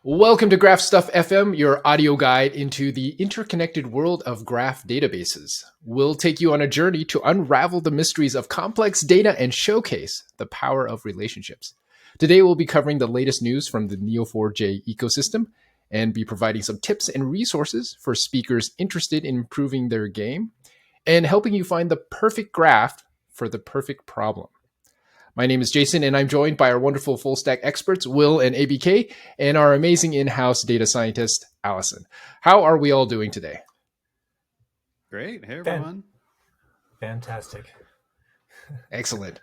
Welcome to Graph Stuff FM, your audio guide into the interconnected world of graph databases. We'll take you on a journey to unravel the mysteries of complex data and showcase the power of relationships. Today, we'll be covering the latest news from the Neo4j ecosystem and be providing some tips and resources for speakers interested in improving their game and helping you find the perfect graph for the perfect problem. My name is Jason, and I'm joined by our wonderful full stack experts, Will and ABK, and our amazing in house data scientist, Allison. How are we all doing today? Great. Hey, everyone. Fantastic. Excellent.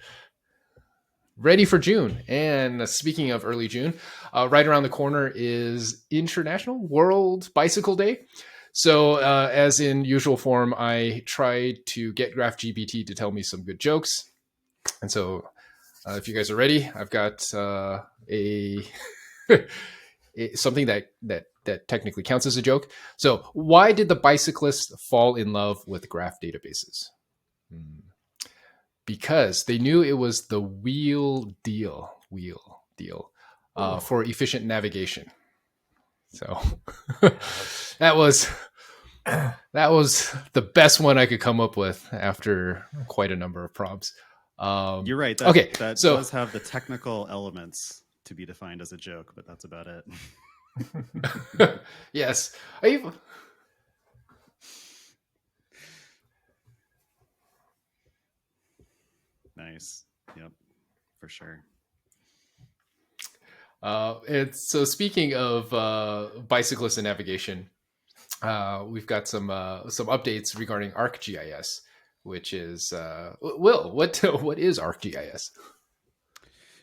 Ready for June. And speaking of early June, right around the corner is International World Bicycle Day. So, as in usual form, I tried to get GraphGPT to tell me some good jokes. And so, if you guys are ready, I've got something that technically counts as a joke. So, why did the bicyclists fall in love with graph databases? Because they knew it was the wheel deal for efficient navigation. So that was the best one I could come up with after quite a number of prompts. You're right. That does have the technical elements to be defined as a joke, but that's about it. Yes. Nice. Yep, for sure. And so speaking of bicyclists and navigation, we've got some updates regarding ArcGIS, which is Will. What is ArcGIS?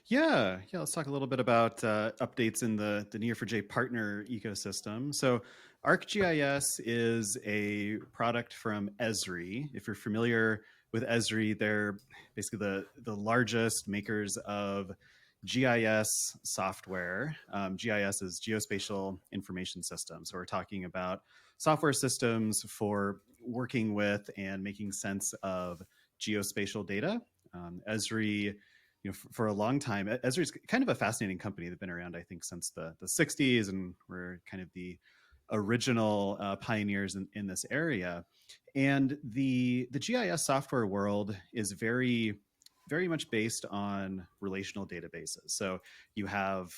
Yeah. Let's talk a little bit about updates in the Neo4j partner ecosystem. So, ArcGIS is a product from Esri. If you're familiar with Esri, they're basically the largest makers of GIS software. GIS is Geospatial Information System. So we're talking about software systems for working with and making sense of geospatial data. Esri, for a long time, Esri is kind of a fascinating company. They've been around, I think, since the 60s, and we're kind of the original pioneers in this area. And the GIS software world is very much based on relational databases. So you have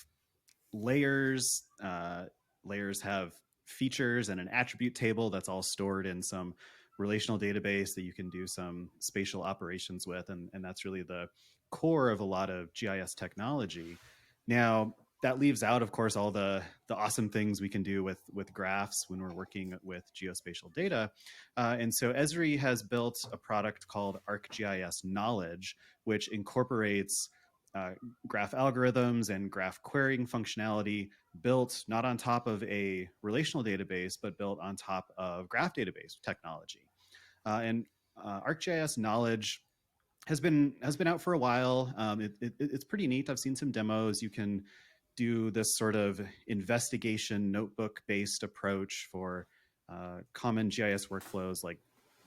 layers. Layers have features and an attribute table that's all stored in some relational database that you can do some spatial operations with. And that's really the core of a lot of GIS technology. Now, that leaves out, of course, all the awesome things we can do with graphs when we're working with geospatial data. And so Esri has built a product called ArcGIS Knowledge, which incorporates graph algorithms and graph querying functionality built not on top of a relational database, but built on top of graph database technology. And ArcGIS Knowledge has been out for a while. It's pretty neat. I've seen some demos. You can do this sort of investigation notebook-based approach for common GIS workflows like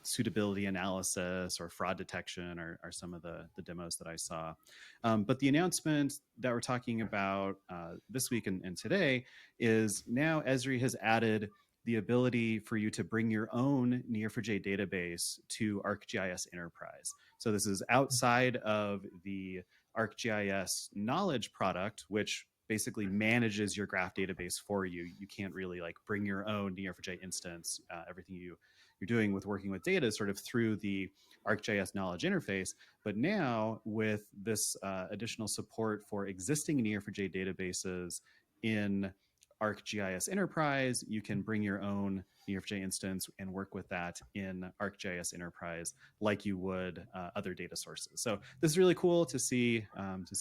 suitability analysis or fraud detection are some of the demos that I saw. But the announcement that we're talking about this week and today is now Esri has added the ability for you to bring your own Neo4j database to ArcGIS Enterprise. So this is outside of the ArcGIS Knowledge product, which basically manages your graph database for you. You can't really like bring your own Neo4j instance. Everything you're doing with working with data is sort of through the ArcGIS Knowledge interface. But now with this additional support for existing Neo4j databases in ArcGIS Enterprise, you can bring your own Neo4j instance and work with that in ArcGIS Enterprise like you would other data sources. So this is really cool to see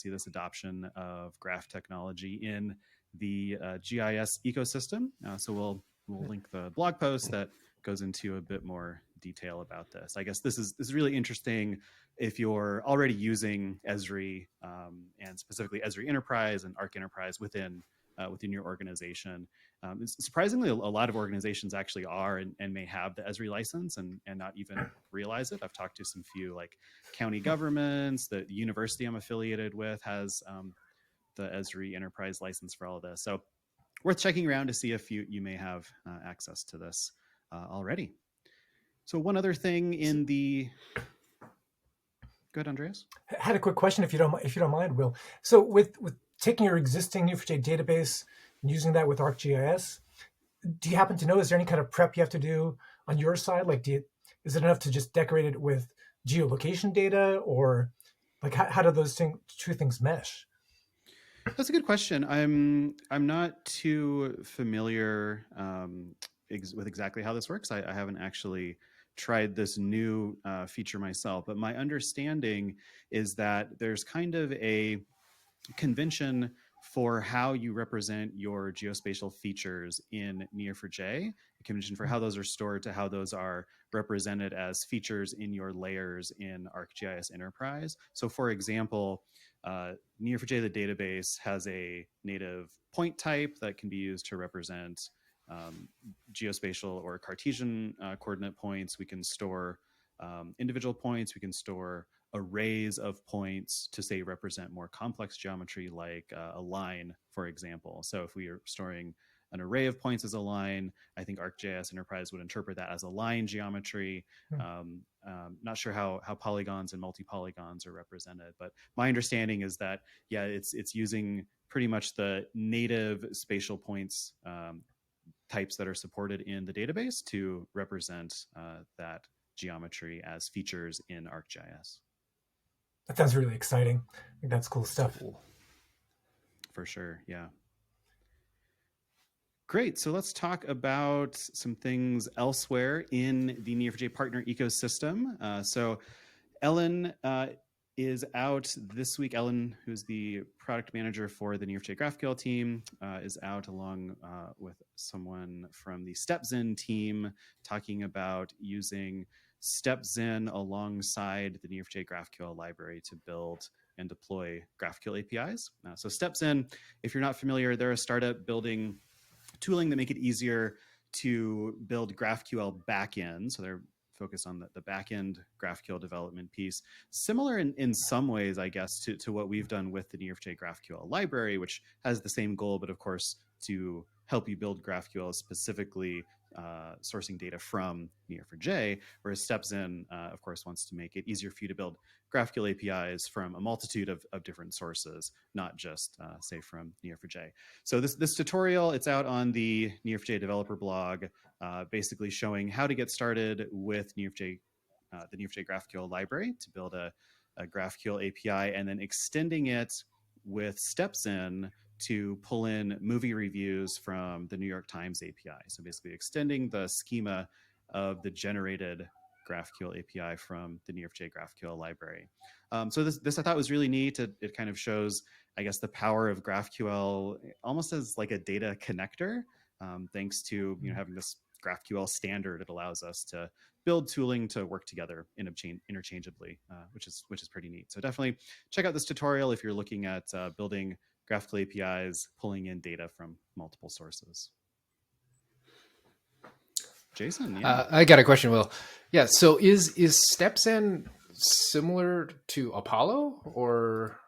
this adoption of graph technology in the GIS ecosystem. So we'll link the blog post that goes into a bit more detail about this. I guess this is really interesting if you're already using Esri and specifically Esri Enterprise and Arc Enterprise within your organization. Surprisingly, a lot of organizations actually are and may have the Esri license and not even realize it. I've talked to some few like county governments. The university I'm affiliated with has the Esri Enterprise license for all of this. So worth checking around to see if you may have access to this already. So one other thing in the, go ahead, Andreas. I had a quick question, if you don't mind, Will. So with taking your existing Neo4j database and using that with ArcGIS, do you happen to know, is there any kind of prep you have to do on your side? Like, is it enough to just decorate it with geolocation data, or like how do those two things mesh? That's a good question. I'm not too familiar with exactly how this works. I haven't actually tried this new feature myself, but my understanding is that there's kind of a convention for how you represent your geospatial features in Neo4j, a convention for how those are stored to how those are represented as features in your layers in ArcGIS Enterprise. So for example, Neo4j, the database, has a native point type that can be used to represent geospatial or Cartesian coordinate points. We can store individual points. We can store arrays of points to, say, represent more complex geometry, like a line, for example. So if we are storing an array of points as a line, I think ArcGIS Enterprise would interpret that as a line geometry. Not sure how polygons and multi-polygons are represented, but my understanding is that, yeah, it's using pretty much the native spatial points types that are supported in the database to represent that geometry as features in ArcGIS. That sounds really exciting. I think that's cool stuff. Cool. For sure, yeah. Great. So let's talk about some things elsewhere in the Neo4j partner ecosystem. So Ellen is out this week. Ellen, who's the product manager for the Neo4j GraphQL team, is out along with someone from the StepZen team talking about using StepZen alongside the Neo4j GraphQL library to build and deploy GraphQL APIs. So StepZen, if you're not familiar, they're a startup building tooling that make it easier to build GraphQL backend. So they're focused on the backend GraphQL development piece. Similar in some ways, I guess, to what we've done with the Neo4j GraphQL library, which has the same goal, but of course, to help you build GraphQL specifically sourcing data from Neo4j, whereas StepZen, of course, wants to make it easier for you to build GraphQL APIs from a multitude of different sources, not just, say, from Neo4j. So this tutorial, it's out on the Neo4j developer blog, basically showing how to get started with Neo4j, the Neo4j GraphQL library to build a GraphQL API, and then extending it with StepZen to pull in movie reviews from the New York Times API. So basically extending the schema of the generated GraphQL API from the Neo4j GraphQL library. So this I thought was really neat. It kind of shows, I guess, the power of GraphQL almost as like a data connector. Thanks to having this GraphQL standard, it allows us to build tooling to work together interchangeably, which is pretty neat. So definitely check out this tutorial if you're looking at building GraphQL APIs, pulling in data from multiple sources. Jason, yeah. I got a question, Will. Yeah, so is StepZen similar to Apollo or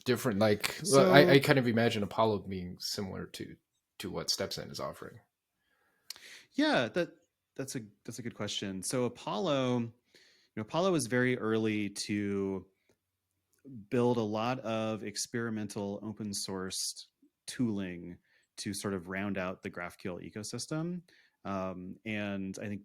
different? Like, So, I kind of imagine Apollo being similar to what StepZen is offering. Yeah, that's a good question. So Apollo was very early to build a lot of experimental open source tooling to sort of round out the GraphQL ecosystem. And I think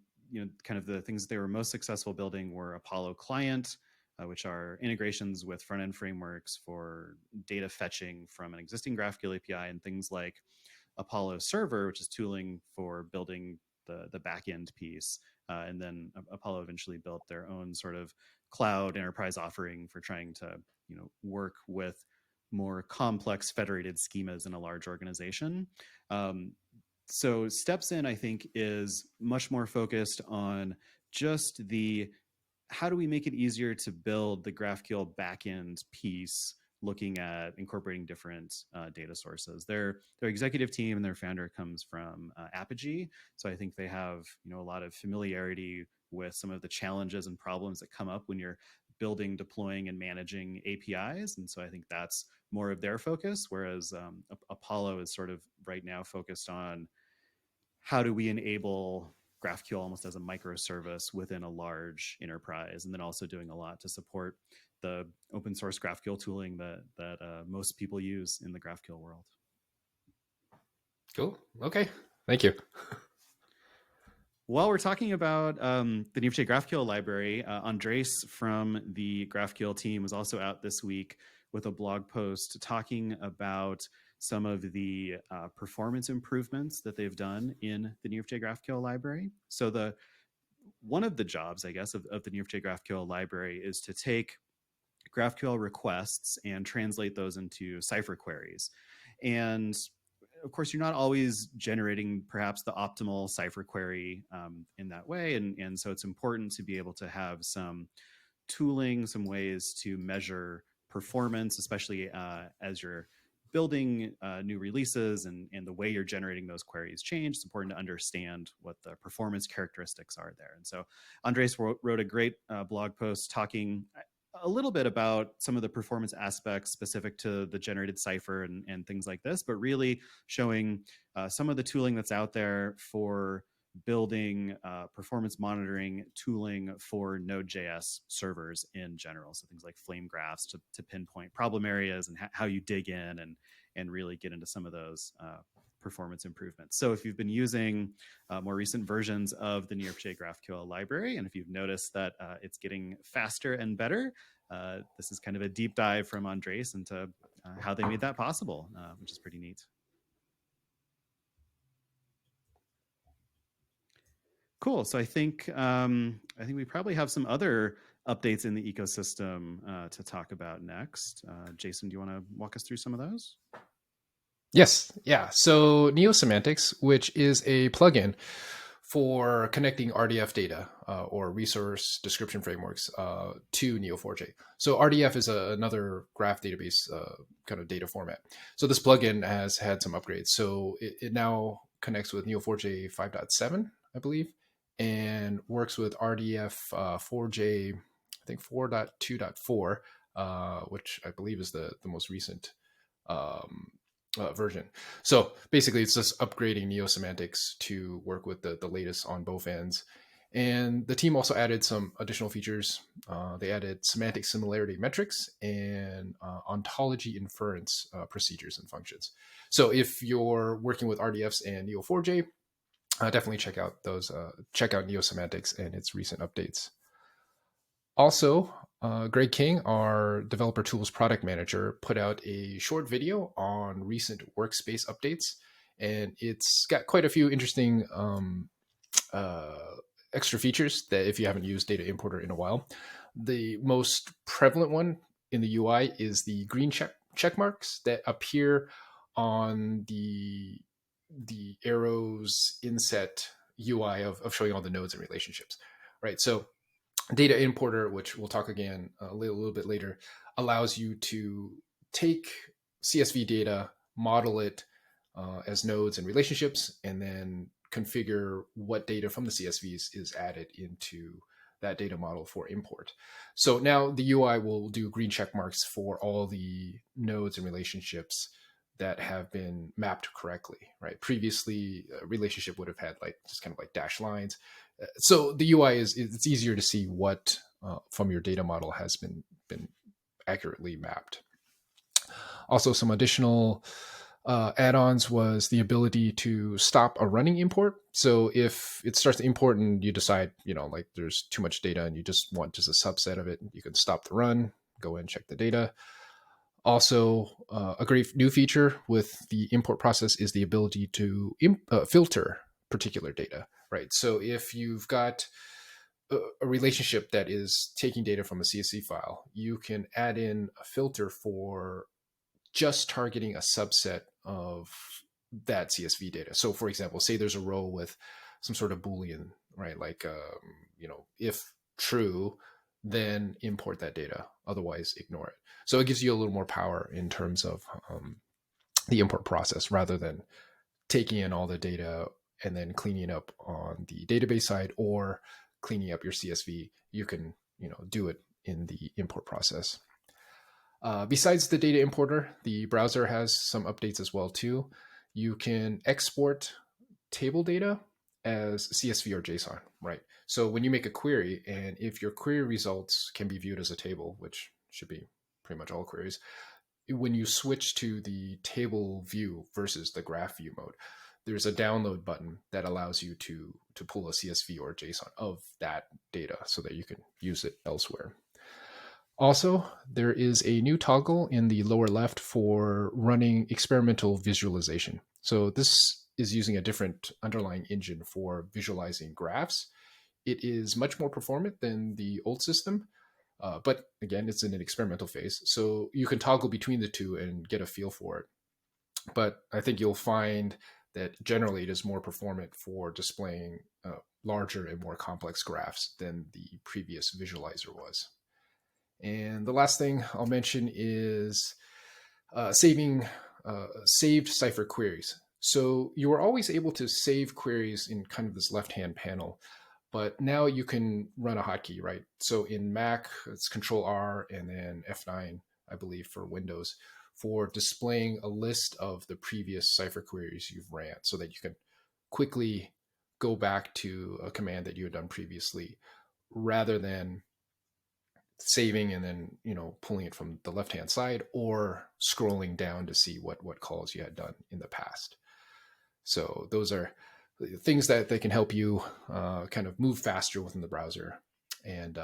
kind of the things they were most successful building were Apollo Client, which are integrations with front-end frameworks for data fetching from an existing GraphQL API, and things like Apollo Server, which is tooling for building the backend piece. And then Apollo eventually built their own sort of cloud enterprise offering for trying to work with more complex federated schemas in a large organization. So StepZen, I think, is much more focused on just how do we make it easier to build the GraphQL backend piece, looking at incorporating different data sources. Their executive team and their founder comes from Apogee, so I think they have a lot of familiarity with some of the challenges and problems that come up when you're building, deploying, and managing APIs. And so I think that's more of their focus, whereas Apollo is sort of right now focused on how do we enable GraphQL almost as a microservice within a large enterprise, and then also doing a lot to support the open source GraphQL tooling that most people use in the GraphQL world. Cool. Okay. Thank you. While we're talking about the Neo4j GraphQL library, Andres from the GraphQL team was also out this week with a blog post talking about some of the performance improvements that they've done in the Neo4j GraphQL library. So one of the jobs, I guess, of the Neo4j GraphQL library is to take GraphQL requests and translate those into Cypher queries. And of course, you're not always generating perhaps the optimal Cypher query in that way. And so it's important to be able to have some tooling, some ways to measure performance, especially as you're building new releases and the way you're generating those queries change. It's important to understand what the performance characteristics are there. And so Andres wrote a great blog post talking a little bit about some of the performance aspects specific to the generated Cypher and things like this, but really showing some of the tooling that's out there for building performance monitoring tooling for Node.js servers in general. So things like flame graphs to pinpoint problem areas and how you dig in and really get into some of those performance improvements. So if you've been using more recent versions of the Neo4j GraphQL library, and if you've noticed that it's getting faster and better, this is kind of a deep dive from Andres into how they made that possible, which is pretty neat. Cool. So I think we probably have some other updates in the ecosystem to talk about next. Jason, do you want to walk us through some of those? Yes. Yeah. So Neosemantics, which is a plugin for connecting RDF data or resource description frameworks to Neo4j. So RDF is another graph database kind of data format. So this plugin has had some upgrades. So it now connects with Neo4j 5.7, I believe, and works with RDF 4j, I think 4.2.4, which I believe is the most recent version. So basically, it's just upgrading Neosemantics to work with the latest on both ends. And the team also added some additional features. They added semantic similarity metrics and ontology inference procedures and functions. So if you're working with RDFs and Neo4j, definitely check out those. Check out Neosemantics and its recent updates. Also, Greg King, our developer tools product manager, put out a short video on recent workspace updates, and it's got quite a few interesting extra features that if you haven't used Data Importer in a while. The most prevalent one in the UI is the green check marks that appear on the arrows inset UI of showing all the nodes and relationships, right? So Data Importer, which we'll talk again a little bit later, allows you to take CSV data, model it as nodes and relationships, and then configure what data from the CSVs is added into that data model for import. So now the UI will do green check marks for all the nodes and relationships that have been mapped correctly, right? Previously, a relationship would have had like just kind of like dash lines. So the UI it's easier to see what from your data model has been accurately mapped. Also, some additional add-ons was the ability to stop a running import. So if it starts to import and you decide, like there's too much data and you just want just a subset of it, you can stop the run, go in, check the data. Also, a great new feature with the import process is the ability to filter particular data, right? So if you've got a relationship that is taking data from a CSV file, you can add in a filter for just targeting a subset of that CSV data. So for example, say there's a row with some sort of Boolean, right? Like, if true, then import that data. Otherwise, ignore it. So it gives you a little more power in terms of the import process rather than taking in all the data and then cleaning up on the database side or cleaning up your CSV. You can, do it in the import process. Besides the data importer, the browser has some updates as well too. You can export table data as CSV or JSON, right? So when you make a query, and if your query results can be viewed as a table, which should be pretty much all queries, when you switch to the table view versus the graph view mode, there's a download button that allows you to pull a CSV or JSON of that data so that you can use it elsewhere. Also, there is a new toggle in the lower left for running experimental visualization. So this is using a different underlying engine for visualizing graphs. It is much more performant than the old system, but again, it's in an experimental phase. So you can toggle between the two and get a feel for it. But I think you'll find that generally it is more performant for displaying larger and more complex graphs than the previous visualizer was. And the last thing I'll mention is saving saved Cypher queries. So you were always able to save queries in kind of this left-hand panel, but now you can run a hotkey, right? So in Mac, it's Control R and then F9, I believe, for Windows, for displaying a list of the previous Cypher queries you've ran so that you can quickly go back to a command that you had done previously rather than saving and then pulling it from the left hand side or scrolling down to see what calls you had done in the past. So those are things that they can help you kind of move faster within the browser. And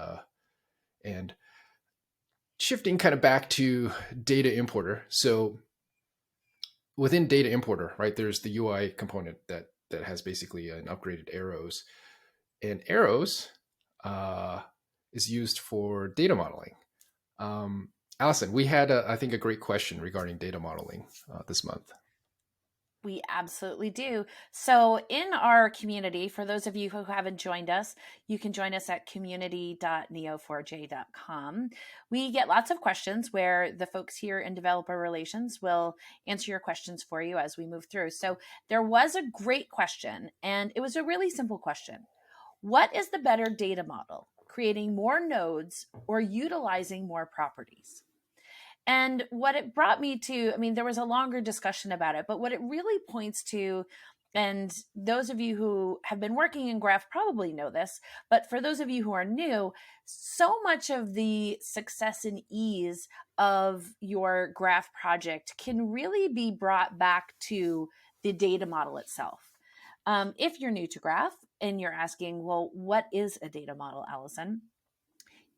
shifting kind of back to data importer. So within data importer, right, there's the UI component that has basically an upgraded arrows, and arrows is used for data modeling. Allison, we had, I think, a great question regarding data modeling this month. We absolutely do. So in our community, for those of you who haven't joined us, you can join us at community.neo4j.com. We get lots of questions where the folks here in developer relations will answer your questions for you as we move through. So there was a great question, and it was a really simple question. What is the better data model, creating more nodes or utilizing more properties? And what it brought me to, I mean, there was a longer discussion about it, but what it really points to, and those of you who have been working in Graph probably know this, but for those of you who are new, so much of the success and ease of your Graph project can really be brought back to the data model itself. If you're new to Graph and you're asking, well, what is a data model, Allison?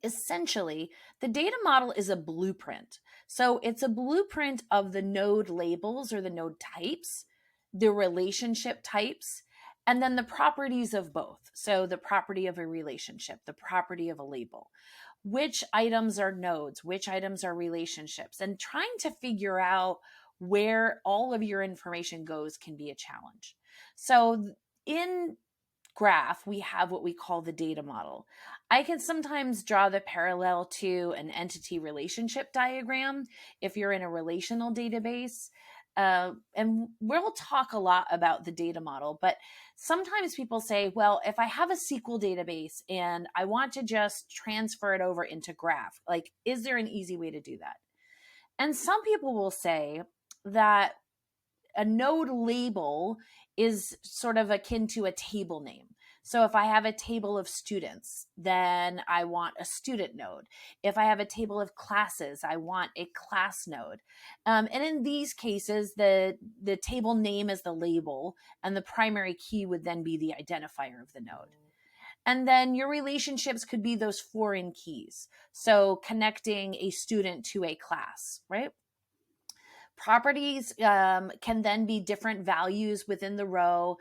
Essentially, the data model is a blueprint. So it's a blueprint of the node labels or the node types, the relationship types, and then the properties of both. So the property of a relationship, the property of a label, which items are nodes, which items are relationships, and trying to figure out where all of your information goes can be a challenge. So in Graph, we have what we call the data model. I can sometimes draw the parallel to an entity relationship diagram if you're in a relational database. And we'll talk a lot about the data model, but sometimes people say, well, if I have a SQL database and I want to just transfer it over into Graph, like, is there an easy way to do that? And some people will say that a node label is sort of akin to a table name. So if I have a table of students, then I want a student node. If I have a table of classes, I want a class node. And in these cases, the table name is the label, and the primary key would then be the identifier of the node. And then your relationships could be those foreign keys. So connecting a student to a class, right? Properties can then be different values within the row,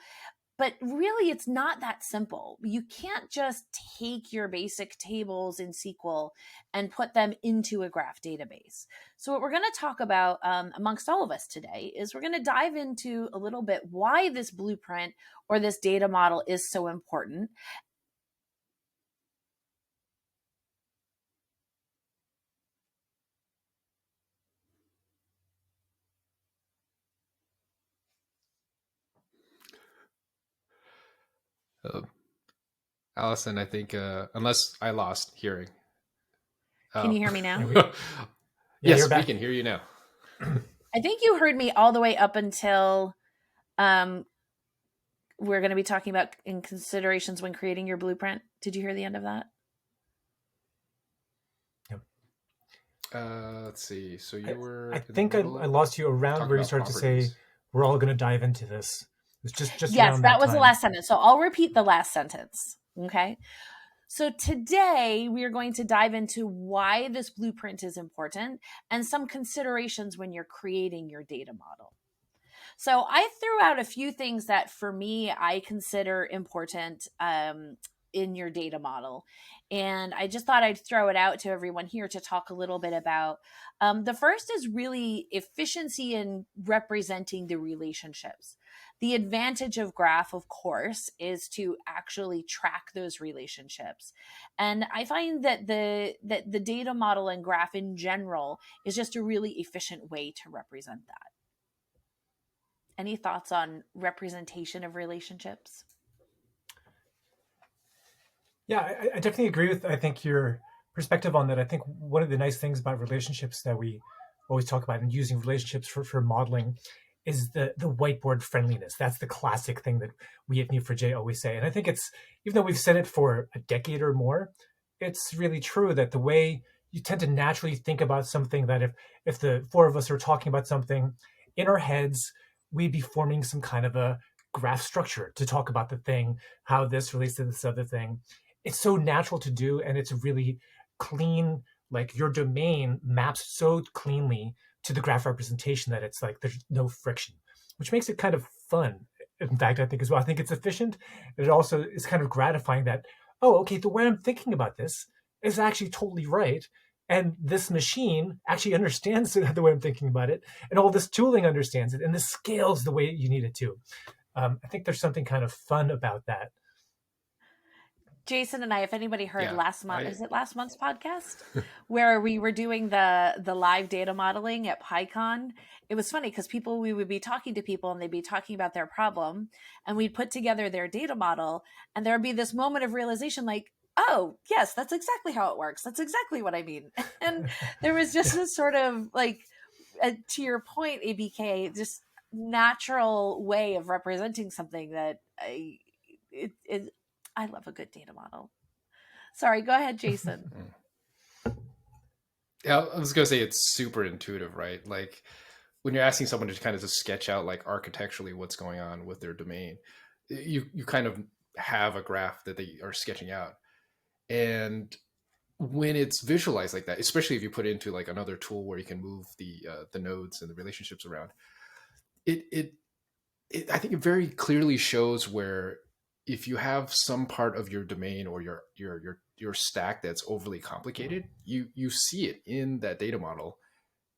but really it's not that simple. You can't just take your basic tables in SQL and put them into a graph database. So what we're going to talk about amongst all of us today is we're going to dive into a little bit why this blueprint or this data model is so important. Allison, I think, unless I lost hearing. Can Oh. you hear me now? Yeah, you're Yes, we back. can hear you now. I think you heard me all the way up until um, we're going to be talking about in considerations when creating your blueprint. Did you hear the end of that? Let's see. So you I, were I in the think I middle lost you around talking where you about started to say properties. we're all going to dive into this. It was just Yes, around that that was the time. last sentence. So I'll repeat the last sentence. Okay. So today we are going to dive into why this blueprint is important and some considerations when you're creating your data model. So I threw out a few things that for me I consider important in your data model. And I just thought I'd throw it out to everyone here to talk a little bit about. The first is really efficiency in representing the relationships. The advantage of graph, of course, is to actually track those relationships. And I find that the data model and graph in general is just a really efficient way to represent that. Any thoughts on representation of relationships? Yeah, I definitely agree with, I think, your perspective on that. I think one of the nice things about relationships that we always talk about and using relationships for modeling is the whiteboard friendliness. That's the classic thing that we at Neo4j always say. And I think it's, even though we've said it for a decade or more, it's really true that the way you tend to naturally think about something, that if the four of us are talking about something in our heads, we'd be forming some kind of a graph structure to talk about the thing, how this relates to this other thing. It's so natural to do, and it's really clean. Like your domain maps so cleanly to the graph representation that it's like there's no friction, which makes it kind of fun. In fact, I think as well, I think it's efficient. It also is kind of gratifying that, oh, okay, the way I'm thinking about this is actually totally right. And this machine actually understands the way I'm thinking about it, and all this tooling understands it, and this scales the way you need it to. I think there's something kind of fun about that. Jason and I, if anybody heard Yeah, last month, I is it last month's podcast where we were doing the live data modeling at PyCon? It was funny because we would be talking to people and they'd be talking about their problem, and we'd put together their data model, and there would be this moment of realization, like, oh yes, that's exactly how it works. That's exactly what I mean. And there was just Yeah. this sort of like, to your point, ABK, just natural way of representing something that it I love a good data model. Sorry, go ahead, Jason. yeah, I was gonna say it's super intuitive, right? Like when you're asking someone to kind of just sketch out like architecturally what's going on with their domain, you kind of have a graph that they are sketching out. And when it's visualized like that, especially if you put it into like another tool where you can move the nodes and the relationships around, it, it I think it very clearly shows where if you have some part of your domain or your stack that's overly complicated, you see it in that data model,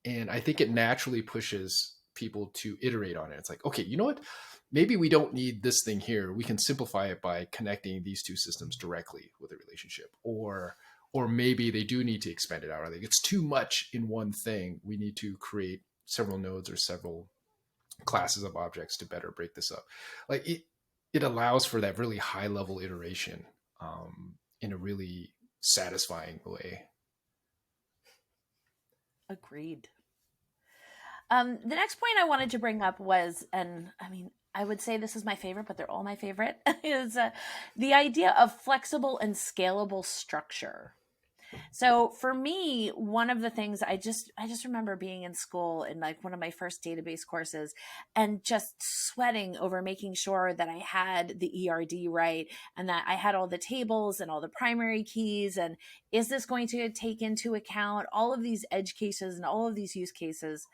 and I think it naturally pushes people to iterate on it. It's like, okay, you know what? Maybe we don't need this thing here. We can simplify it by connecting these two systems directly with a relationship, or maybe they do need to expand it out. Or like it's too much in one thing. We need to create several nodes or several classes of objects to better break this up. Like it allows for that really high level iteration in a really satisfying way. Agreed. The next point I wanted to bring up was, and I mean, I would say this is my favorite, but they're all my favorite, is the idea of flexible and scalable structure. So for me, one of the things I just remember being in school in like one of my first database courses and just sweating over making sure that I had the ERD right and that I had all the tables and all the primary keys, and is this going to take into account all of these edge cases and all of these use cases.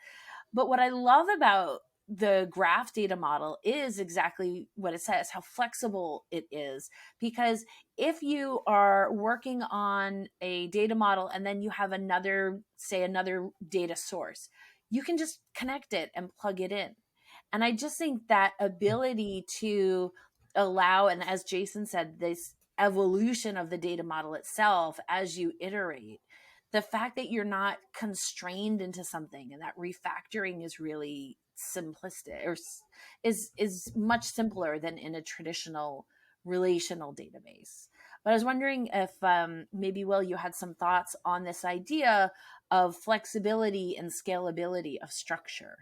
But what I love about the graph data model is exactly what it says, how flexible it is. Because if you are working on a data model and then you have another, say, another data source, you can just connect it and plug it in. And I just think that ability to allow, and as Jason said, this evolution of the data model itself as you iterate, the fact that you're not constrained into something and that refactoring is really simplistic or is much simpler than in a traditional relational database. But I was wondering if maybe, Will, you had some thoughts on this idea of flexibility and scalability of structure.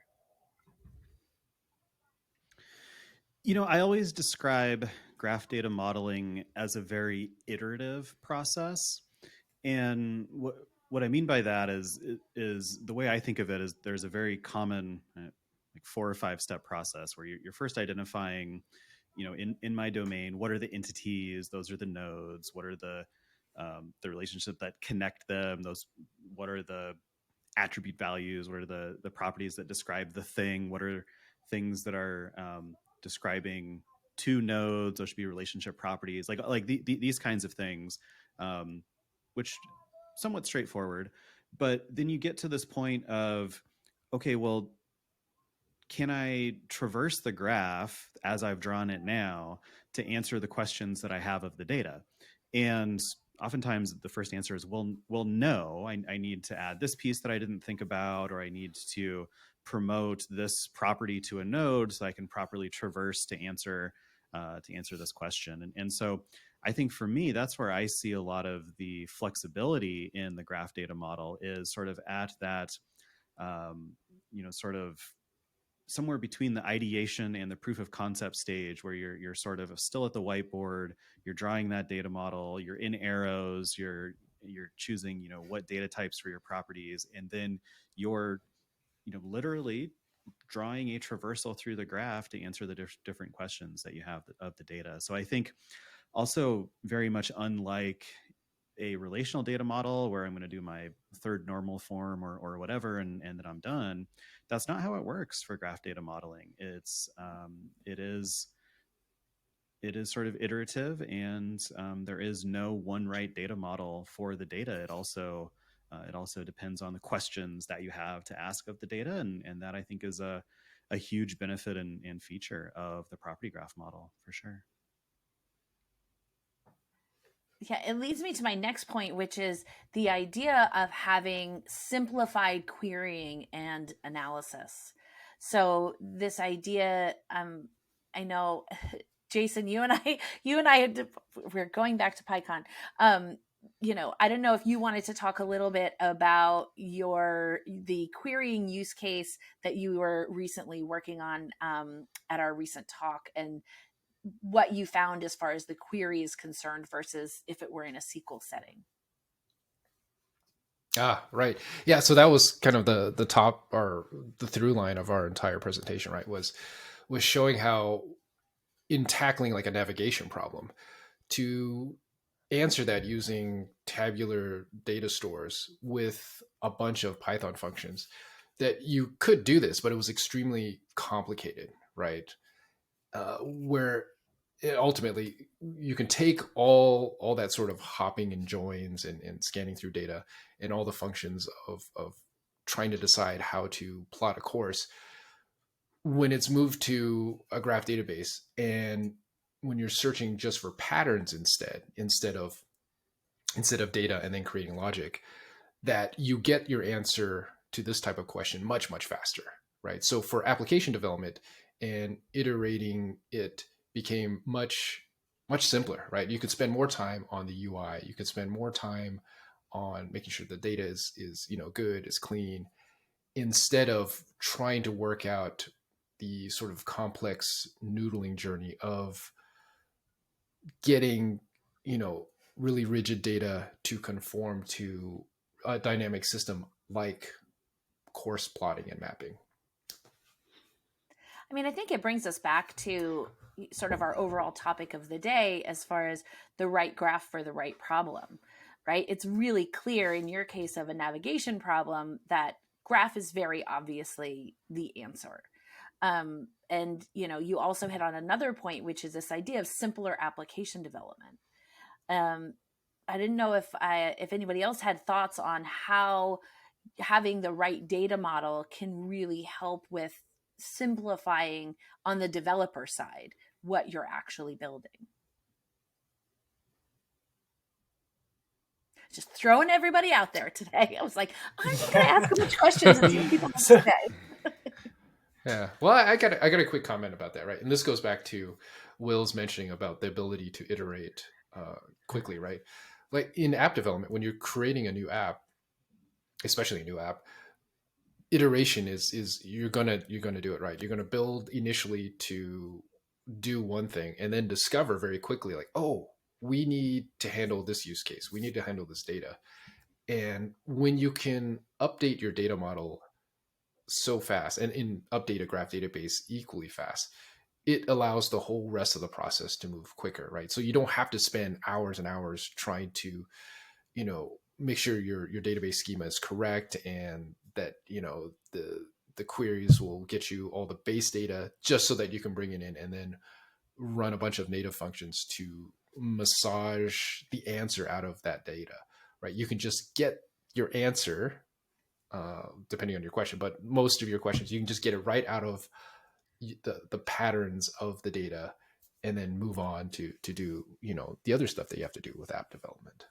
I always describe graph data modeling as a very iterative process. And what I mean by that is the way I think of it is there's a very common like 4 or 5 step process where you're first identifying, in my domain, what are the entities? Those are the nodes. What are the relationship that connect them? What are the attribute values? What are the properties that describe the thing? What are things that are describing two nodes? Those should be relationship properties, like these kinds of things, which somewhat straightforward. But then you get to this point of, okay, well, can I traverse the graph as I've drawn it now to answer the questions that I have of the data? And oftentimes the first answer is, well, no, I need to add this piece that I didn't think about, or I need to promote this property to a node so I can properly traverse to answer this question. And so I think for me, that's where I see a lot of the flexibility in the graph data model is sort of at that, sort of somewhere between the ideation and the proof of concept stage, where you're sort of still at the whiteboard, you're drawing that data model, you're in arrows, you're choosing, what data types for your properties, and then you're, literally drawing a traversal through the graph to answer the different questions that you have of the data. So I think also very much unlike a relational data model where I'm going to do my third normal form or whatever, and then I'm done. That's not how it works for graph data modeling. It is sort of iterative, and there is no one right data model for the data. It also depends on the questions that you have to ask of the data, and that I think is a huge benefit and feature of the property graph model for sure. Yeah, it leads me to my next point, which is the idea of having simplified querying and analysis. So this idea, I know, Jason, you and I, we're going back to PyCon. I don't know if you wanted to talk a little bit about the querying use case that you were recently working on at our recent talk, and what you found as far as the query is concerned versus if it were in a SQL setting. Right. Yeah. So that was kind of the top, or the through line of our entire presentation, right? Was showing how, in tackling like a navigation problem, to answer that using tabular data stores with a bunch of Python functions, that you could do this, but it was extremely complicated, right? Where ultimately you can take all that sort of hopping and joins and scanning through data and all the functions of trying to decide how to plot a course, when it's moved to a graph database, and when you're searching just for patterns instead of data and then creating logic, that you get your answer to this type of question much faster, right? So for application development and iterating, it became much simpler, right? You could spend more time on the UI. You could spend more time on making sure the data is good, is clean, instead of trying to work out the sort of complex noodling journey of getting, really rigid data to conform to a dynamic system like course plotting and mapping. I mean, I think it brings us back to sort of our overall topic of the day as far as the right graph for the right problem, right? It's really clear in your case of a navigation problem that graph is very obviously the answer. And you also hit on another point, which is this idea of simpler application development. I didn't know if anybody else had thoughts on how having the right data model can really help with simplifying on the developer side what you're actually building. Just throwing everybody out there today. I was like, I'm just going to ask a bunch of questions and see what people have to say. Yeah. Well, I got a quick comment about that, right? And this goes back to Will's mentioning about the ability to iterate quickly, right? Like in app development, when you're creating a new app, especially a new app, iteration is you're gonna do it right. You're gonna build initially to do one thing and then discover very quickly, like, oh, we need to handle this use case. We need to handle this data. And when you can update your data model so fast and in update a graph database equally fast, it allows the whole rest of the process to move quicker, right? So you don't have to spend hours and hours trying to, make sure your database schema is correct and that, the queries will get you all the base data just so that you can bring it in and then run a bunch of native functions to massage the answer out of that data, right? You can just get your answer, depending on your question, but most of your questions, you can just get it right out of the patterns of the data and then move on to do, the other stuff that you have to do with app development.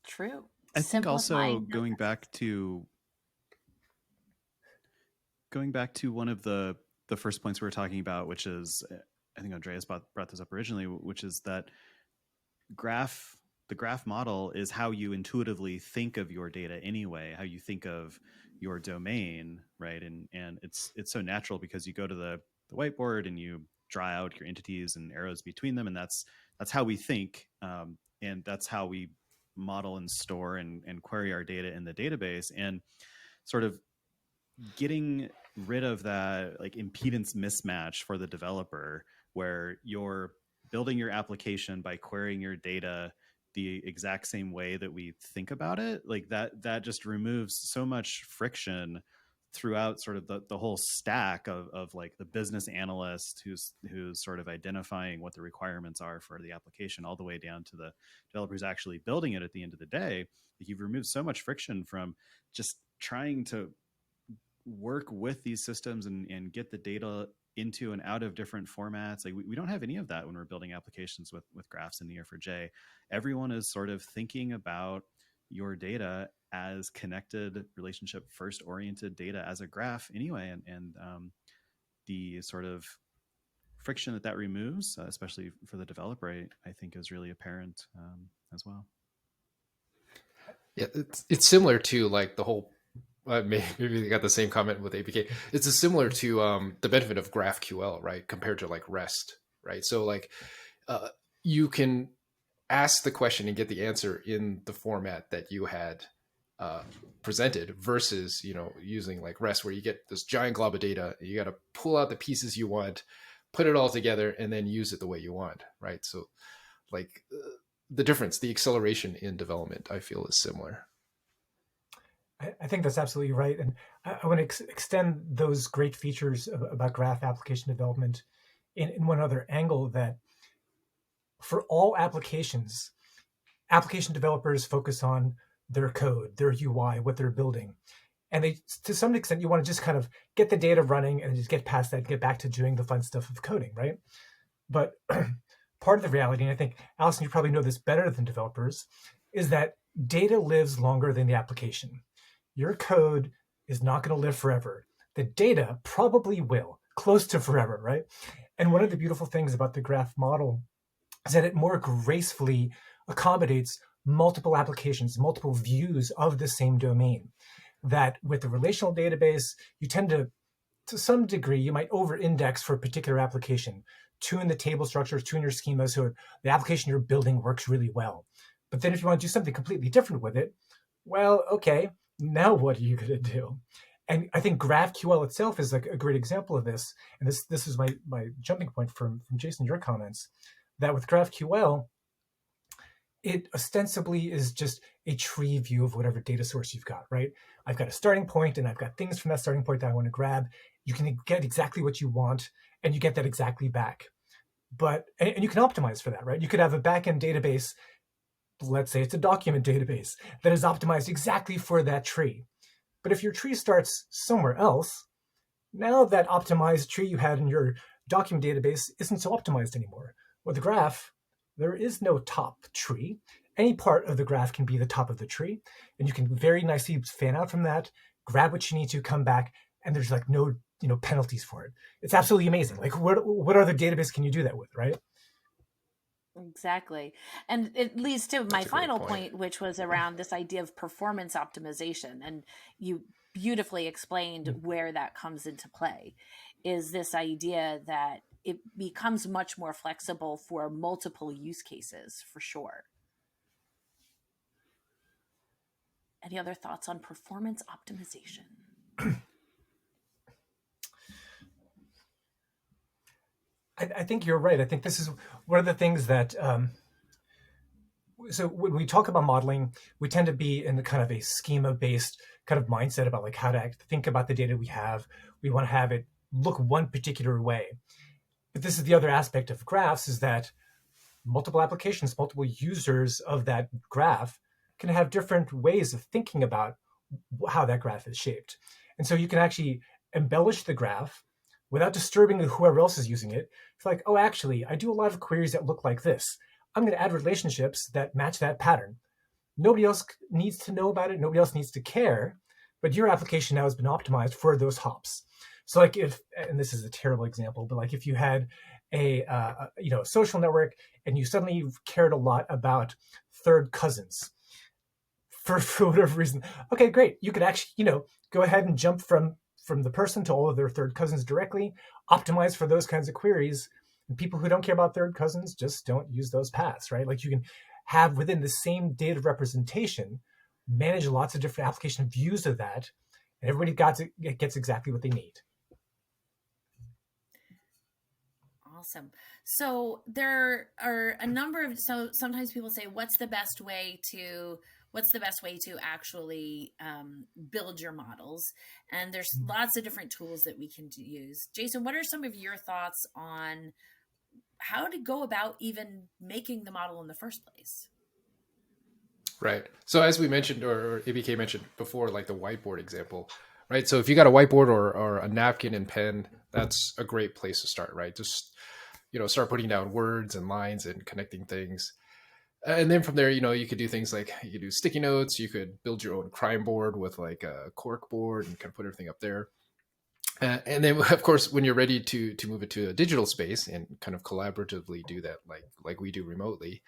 True. I think also Simplifying. going back to one of the first points we were talking about, which is, I think Andreas brought this up originally, which is that the graph model is how you intuitively think of your data anyway, how you think of your domain, right? And it's so natural because you go to the whiteboard and you draw out your entities and arrows between them, and that's how we think, and that's how we model and store and query our data in the database. And sort of getting rid of that like impedance mismatch for the developer, where you're building your application by querying your data the exact same way that we think about it, like that just removes so much friction throughout sort of the whole stack of like the business analyst who's sort of identifying what the requirements are for the application, all the way down to the developers actually building it at the end of the day. Like, you've removed so much friction from just trying to work with these systems and get the data into and out of different formats. Like, we don't have any of that when we're building applications with graphs in Neo4j. Everyone is sort of thinking about your data as connected, relationship first oriented data as a graph anyway. And the sort of friction that removes, especially for the developer, I think is really apparent as well. Yeah, it's similar to like the whole, maybe they got the same comment with APK. It's similar to the benefit of GraphQL, right? Compared to like REST, right? So like you can ask the question and get the answer in the format that you had presented versus, using like REST, where you get this giant glob of data. You got to pull out the pieces you want, put it all together, and then use it the way you want, right? So like the difference, the acceleration in development, I feel is similar. I think that's absolutely right. And I want to extend those great features about graph application development in one other angle, that for all applications, application developers focus on their code, their UI, what they're building. And they, to some extent, you want to just kind of get the data running and just get past that and get back to doing the fun stuff of coding, right? But part of the reality, and I think, Allison, you probably know this better than developers, is that data lives longer than the application. Your code is not going to live forever. The data probably will, close to forever, right? And one of the beautiful things about the graph model is that it more gracefully accommodates multiple applications, multiple views of the same domain. That with the relational database, you tend to some degree, you might over-index for a particular application, tune the table structures, tune your schema so the application you're building works really well. But then if you want to do something completely different with it, well, okay, now what are you going to do? And I think GraphQL itself is like a great example of this. And this is my jumping point from Jason, your comments, that with GraphQL, it ostensibly is just a tree view of whatever data source you've got, right? I've got a starting point and I've got things from that starting point that I want to grab. You can get exactly what you want and you get that exactly back. And you can optimize for that, right? You could have a backend database, let's say it's a document database, that is optimized exactly for that tree. But if your tree starts somewhere else, now that optimized tree you had in your document database isn't so optimized anymore. With the graph, there is no top tree. Any part of the graph can be the top of the tree, and you can very nicely fan out from that, grab what you need to, come back, and there's like no penalties for it. It's absolutely amazing. Like what other database can you do that with, right? Exactly. And it leads to my That's a great final point. point, which was around this idea of performance optimization. And you beautifully explained where that comes into play, is this idea that it becomes much more flexible for multiple use cases, for sure. Any other thoughts on performance optimization? I think you're right. I think this is one of the things that, so when we talk about modeling, we tend to be in the kind of a schema-based kind of mindset about like how to think about the data we have. We want to have it look one particular way. But this is the other aspect of graphs, is that multiple applications, multiple users of that graph can have different ways of thinking about how that graph is shaped. And so you can actually embellish the graph without disturbing whoever else is using it. It's like, oh, actually, I do a lot of queries that look like this. I'm going to add relationships that match that pattern. Nobody else needs to know about it. Nobody else needs to care. But your application now has been optimized for those hops. So like if, and this is a terrible example, but like if you had a social network and you suddenly cared a lot about third cousins for whatever reason, okay, great. You could actually, go ahead and jump from the person to all of their third cousins directly, optimize for those kinds of queries. And people who don't care about third cousins just don't use those paths, right? Like you can have within the same data representation, manage lots of different application views of that, and everybody gets exactly what they need. Awesome. So there are a number of, so sometimes people say, what's the best way to actually build your models? And there's lots of different tools that we can use. Jason, what are some of your thoughts on how to go about even making the model in the first place? Right. So as we mentioned, or ABK mentioned before, like the whiteboard example, right? So if you got a whiteboard or a napkin and pen, that's a great place to start, right? Just, start putting down words and lines and connecting things. And then from there, you could do things like you could do sticky notes. You could build your own crime board with like a cork board and kind of put everything up there. And then, of course, when you're ready to move it to a digital space and kind of collaboratively do that, like we do remotely,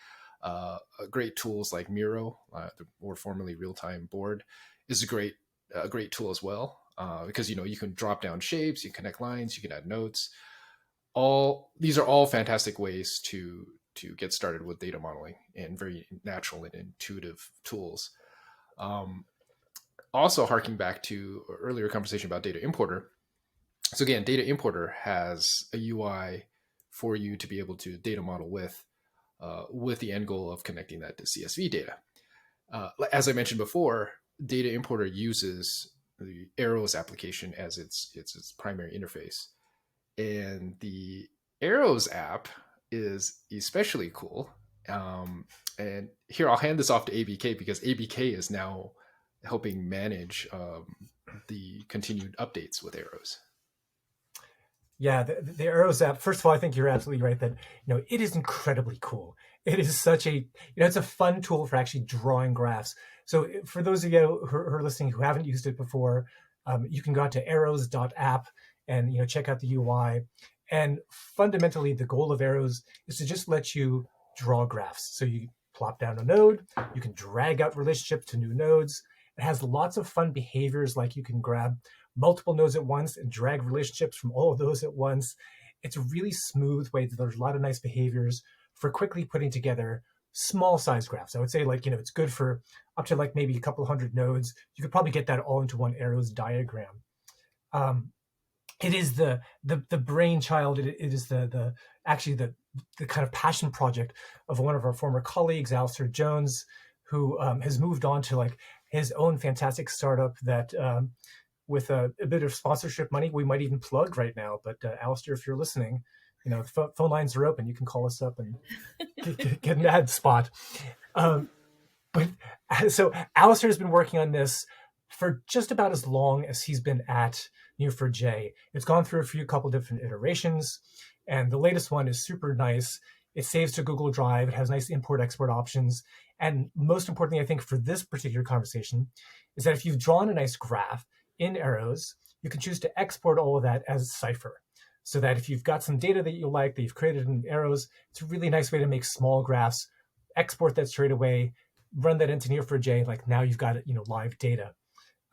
great tools like Miro, the more formerly real-time board, is a great tool as well, because you can drop down shapes, you connect lines, you can add notes. These are all fantastic ways to get started with data modeling, and very natural and intuitive tools. Also, harking back to earlier conversation about data importer. So again, data importer has a UI for you to be able to data model with the end goal of connecting that to CSV data. As I mentioned before, data importer uses the Arrows application as its primary interface. And the Arrows app is especially cool. And here, I'll hand this off to ABK, because ABK is now helping manage the continued updates with Arrows. Yeah, the Arrows app. First of all, I think you're absolutely right that it is incredibly cool. It is such a it's a fun tool for actually drawing graphs. So for those of you who are listening who haven't used it before, you can go out to arrows.app and check out the UI. And fundamentally, the goal of Arrows is to just let you draw graphs. So you plop down a node, you can drag out relationships to new nodes. It has lots of fun behaviors, like you can grab multiple nodes at once and drag relationships from all of those at once. It's a really smooth way. There's a lot of nice behaviors for quickly putting together small size graphs. I would say it's good for up to like maybe a couple hundred nodes. You could probably get that all into one Arrows diagram. It is the brainchild. It is the kind of passion project of one of our former colleagues, Alistair Jones, who has moved on to like his own fantastic startup that with a bit of sponsorship money we might even plug right now. But Alistair, if you're listening, phone lines are open. You can call us up and get an ad spot. But so Alistair has been working on this for just about as long as he's been at Neo4j. It's gone through a couple different iterations, and the latest one is super nice. It saves to Google Drive. It has nice import-export options. And most importantly, I think for this particular conversation, is that if you've drawn a nice graph in Arrows, you can choose to export all of that as Cipher. so that if you've got some data that you like, that you've created in arrows, it's a really nice way to make small graphs, export that straight away, run that into Neo4j, like now you've got live data.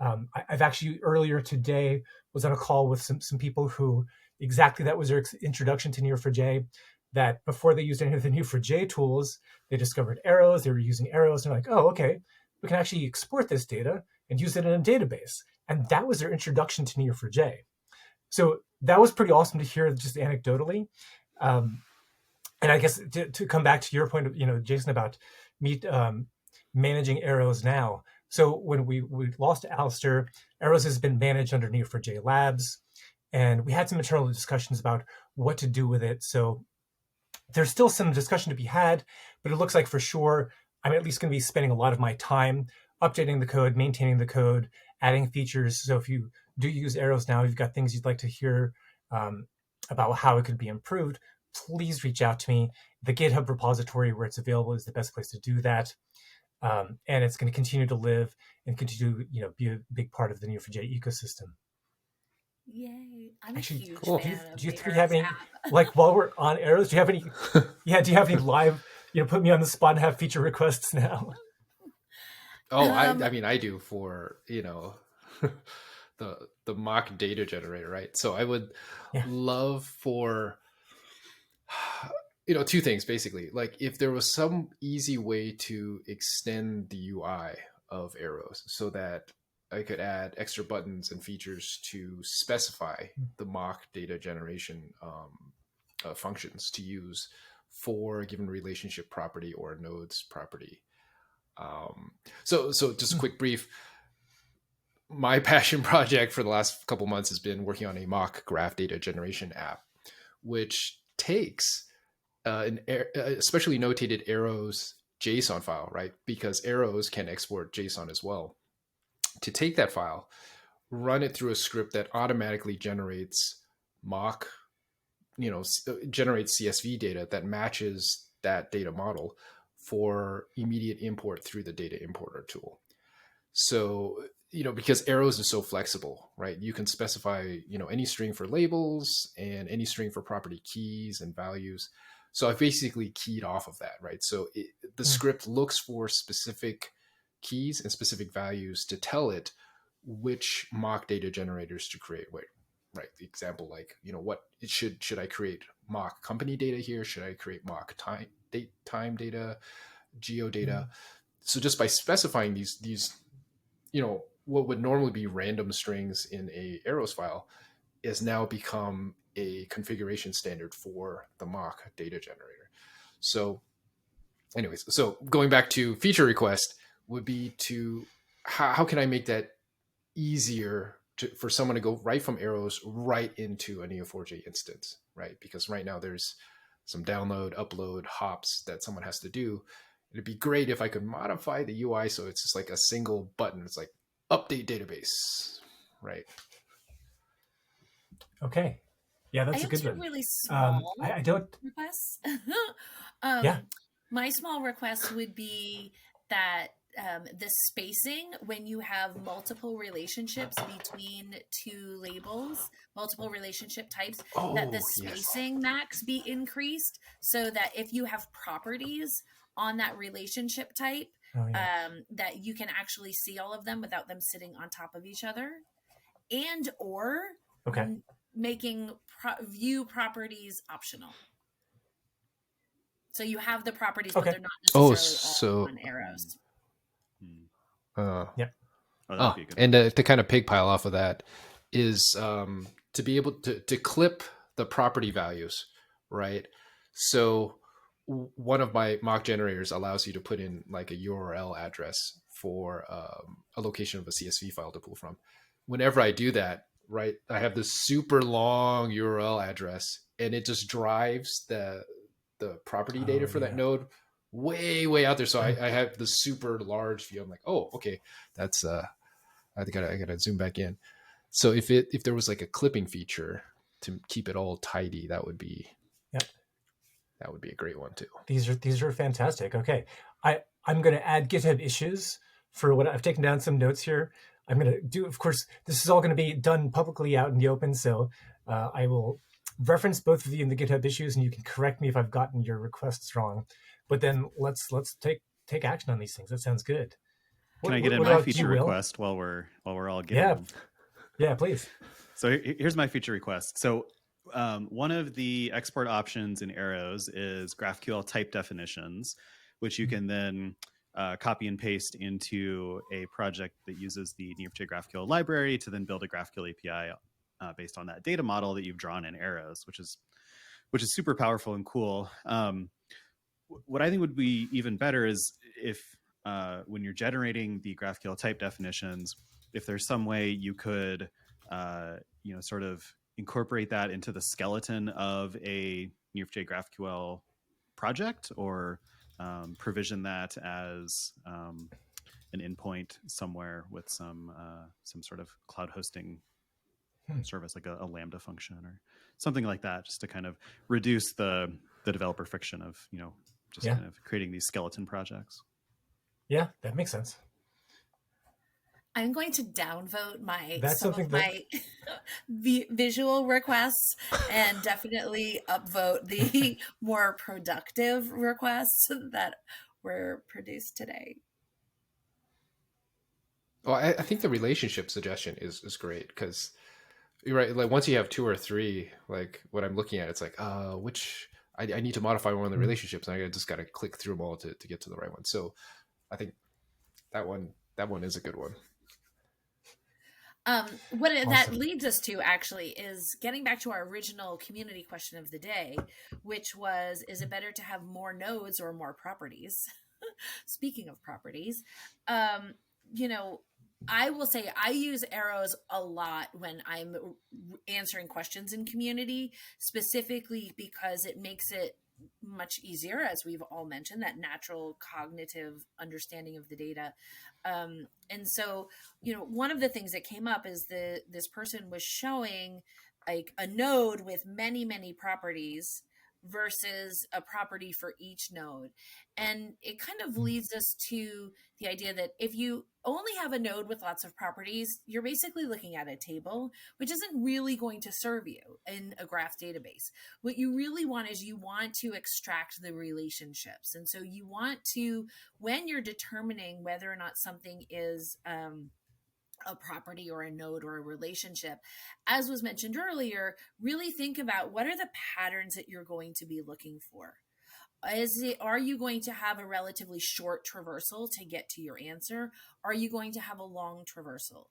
I've actually earlier today was on a call with some people who exactly that was their introduction to Neo4j, that before they used any of the Neo4j tools, they discovered arrows, they were using arrows, and they're like, oh, okay, we can actually export this data and use it in a database. And that was their introduction to Neo4j. So that was pretty awesome to hear just anecdotally. And I guess to come back to your point, Jason, about managing arrows now. So when we lost Alistair, arrows has been managed under Neo4j Labs, and we had some internal discussions about what to do with it. So there's still some discussion to be had, but it looks like for sure I'm at least going to be spending a lot of my time updating the code, maintaining the code, adding features. So if you do use arrows now, you've got things you'd like to hear about how it could be improved, please reach out to me. The GitHub repository where it's available is the best place to do that. And it's going to continue to live and continue to be a big part of the Neo4j ecosystem. Yay. I'm Actually, a huge cool. fan Do you of the three have Arrows any, app. like while we're on arrows, do you have any, do you have any live, put me on the spot and have feature requests now? Oh, I do for, the mock data generator, right? So I would love for, two things basically. Like if there was some easy way to extend the UI of arrows so that I could add extra buttons and features to specify the mock data generation functions to use for a given relationship property or a nodes property. So just a quick brief. My passion project for the last couple months has been working on a mock graph data generation app, which takes an especially notated arrows JSON file, right? Because arrows can export JSON as well. To take that file, run it through a script that automatically generates generates CSV data that matches that data model for immediate import through the data importer tool. So, because arrows is so flexible, right? You can specify, any string for labels and any string for property keys and values. So I've basically keyed off of that, right? So the script looks for specific keys and specific values to tell it which mock data generators to create. Right. The example, like, what it should I create mock company data here? Should I create mock time data, geo data? So just by specifying these, what would normally be random strings in a arrows file is now become a configuration standard for the mock data generator. So anyways, so going back to feature request would be to how can I make that easier for someone to go right from arrows right into a Neo4j instance, right? Because right now there's some download, upload hops that someone has to do. It'd be great if I could modify the UI so it's just like a single button. It's like update database, right? Okay. Yeah, that's a good one. Really small I don't. requests. Yeah. My small request would be that the spacing when you have multiple relationships between two labels, multiple relationship types, that the spacing max be increased so that if you have properties on that relationship type, that you can actually see all of them without them sitting on top of each other, and or making view properties optional. So you have the properties, but they're not necessarily all on arrows. And to kind of pigpile off of that is to be able to clip the property values, right? So one of my mock generators allows you to put in like a URL address for a location of a CSV file to pull from. Whenever I do that, right, I have this super long URL address, and it just drives the property data for that node way out there. So I have the super large view. I'm like, oh, okay, that's I gotta zoom back in. So if there was like a clipping feature to keep it all tidy, that would be a great one too. These are fantastic. Okay, I'm going to add GitHub issues for what I've taken down some notes here. I'm going to do, of course, this is all going to be done publicly out in the open. So I will reference both of you in the GitHub issues, and you can correct me if I've gotten your requests wrong. But then let's take action on these things. That sounds good. Can I get in what my about feature you, Will? request while we're all getting Yeah, them? yeah, please. So here's my feature request. So one of the export options in Arrows is GraphQL type definitions, which you can then copy and paste into a project that uses the Neo4j GraphQL library to then build a GraphQL API based on that data model that you've drawn in Arrows, which is super powerful and cool. What I think would be even better is if when you're generating the GraphQL type definitions, if there's some way you could sort of incorporate that into the skeleton of a Neo4j GraphQL project, or provision that as an endpoint somewhere with some sort of cloud hosting service, like a Lambda function or something like that, just to kind of reduce the developer friction of kind of creating these skeleton projects. Yeah, that makes sense. I'm going to downvote my my visual requests and definitely upvote the more productive requests that were produced today. Well, I think the relationship suggestion is great, because you're right. Like once you have 2 or 3, like what I'm looking at, it's like, which I need to modify one of the relationships, and I just got to click through them all to get to the right one. So I think that one is a good one. What awesome. That leads us to actually is getting back to our original community question of the day, which was, is it better to have more nodes or more properties? Speaking of properties, I will say I use Arrows a lot when I'm answering questions in community, specifically because it makes it much easier, as we've all mentioned, that natural cognitive understanding of the data. And so, one of the things that came up is this person was showing like a node with many, many properties versus a property for each node. And it kind of leads us to the idea that if you only have a node with lots of properties, you're basically looking at a table, which isn't really going to serve you in a graph database. What you really want is you want to extract the relationships. And so you want to, when you're determining whether or not something is a property or a node or a relationship, as was mentioned earlier, really think about what are the patterns that you're going to be looking for. Are you going to have a relatively short traversal to get to your answer? Are you going to have a long traversal?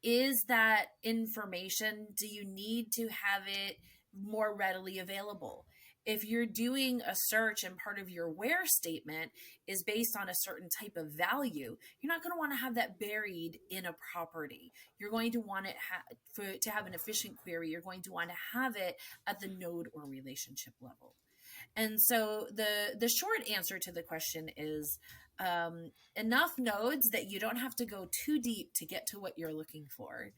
Is that information, do you need to have it more readily available? If you're doing a search and part of your where statement is based on a certain type of value, you're not going to want to have that buried in a property. You're going to want it to have an efficient query. You're going to want to have it at the node or relationship level. And so the short answer to the question is enough nodes that you don't have to go too deep to get to what you're looking for.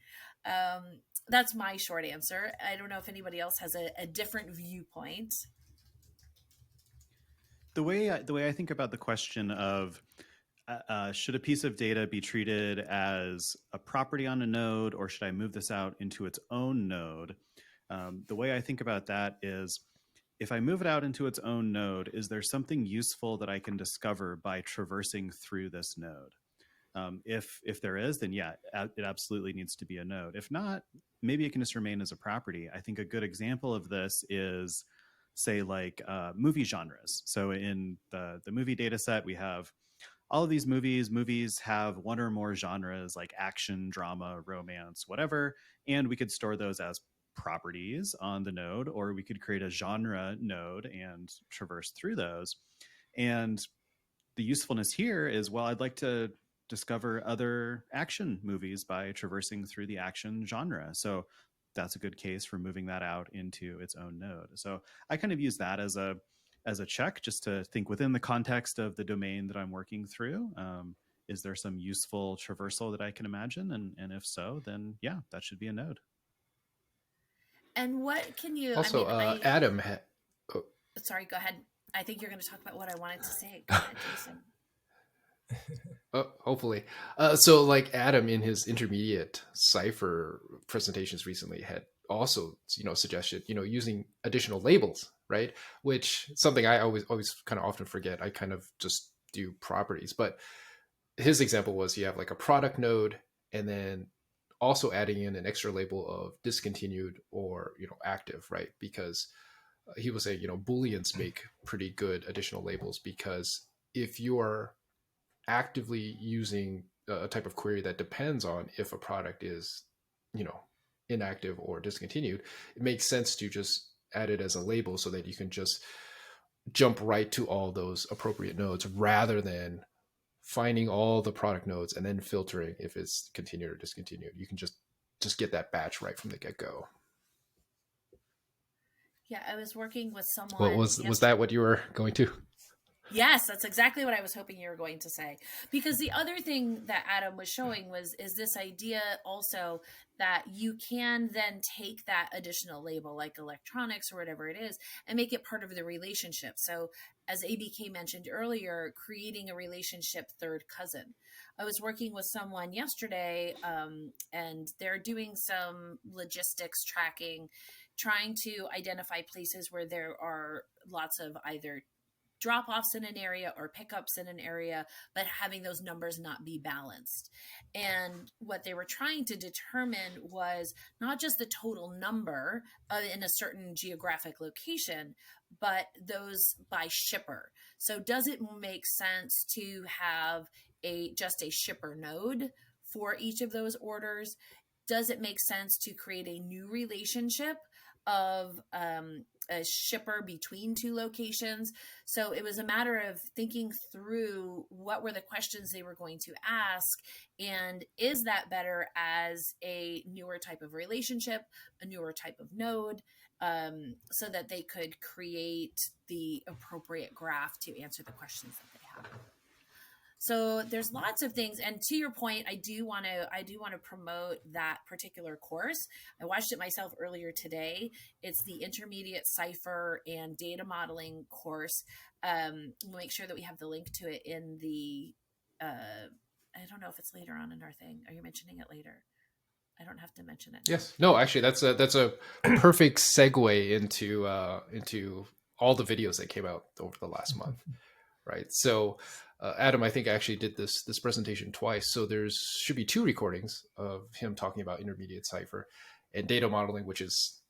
That's my short answer. I don't know if anybody else has a different viewpoint. The way I think about the question of should a piece of data be treated as a property on a node, or should I move this out into its own node? The way I think about that is, if I move it out into its own node, is there something useful that I can discover by traversing through this node? If there is, then yeah, it absolutely needs to be a node. If not, maybe it can just remain as a property. I think a good example of this is, say, like movie genres. So in the movie data set, we have all of these movies. Movies have one or more genres, like action, drama, romance, whatever, and we could store those as properties on the node, or we could create a genre node and traverse through those. And the usefulness here is, well, I'd like to discover other action movies by traversing through the action genre. So that's a good case for moving that out into its own node. So I kind of use that as a check, just to think within the context of the domain that I'm working through. Is there some useful traversal that I can imagine? And if so, then yeah, that should be a node. And what can you also Adam sorry, go ahead. I think you're going to talk about what I wanted to say. Go ahead, Jason. Hopefully. So like Adam in his intermediate Cypher presentations recently had also, suggested, using additional labels, right? Which something I always kind of often forget. I kind of just do properties, but his example was you have like a product node and then also adding in an extra label of discontinued or active, right? Because he was saying booleans make pretty good additional labels, because if you are actively using a type of query that depends on if a product is inactive or discontinued, it makes sense to just add it as a label so that you can just jump right to all those appropriate nodes rather than finding all the product nodes and then filtering if it's continued or discontinued. You can just get that batch right from the get-go. Yeah, I was working with Well, someone was that what you were going to? Yes, that's exactly what I was hoping you were going to say. Because the other thing that Adam was showing is this idea also that you can then take that additional label, like electronics or whatever it is, and make it part of the relationship. So as ABK mentioned earlier, creating a relationship third cousin. I was working with someone yesterday, and they're doing some logistics tracking, trying to identify places where there are lots of either drop-offs in an area or pickups in an area, but having those numbers not be balanced. And what they were trying to determine was not just the total number in a certain geographic location, but those by shipper. So does it make sense to have just a shipper node for each of those orders? Does it make sense to create a new relationship of a shipper between two locations? So it was a matter of thinking through what were the questions they were going to ask, and is that better as a newer type of relationship, a newer type of node, so that they could create the appropriate graph to answer the questions that they have. So there's lots of things, and to your point, I do want to promote that particular course. I watched it myself earlier today. It's the intermediate cipher and data modeling course. We'll make sure that we have the link to it in the. I don't know if it's later on in our thing. Are you mentioning it later? I don't have to mention it. Yes. No, actually, that's a perfect segue into all the videos that came out over the last month, right? So, Adam, I think I actually did this presentation twice. So there's should be 2 recordings of him talking about intermediate cipher and data modeling, which is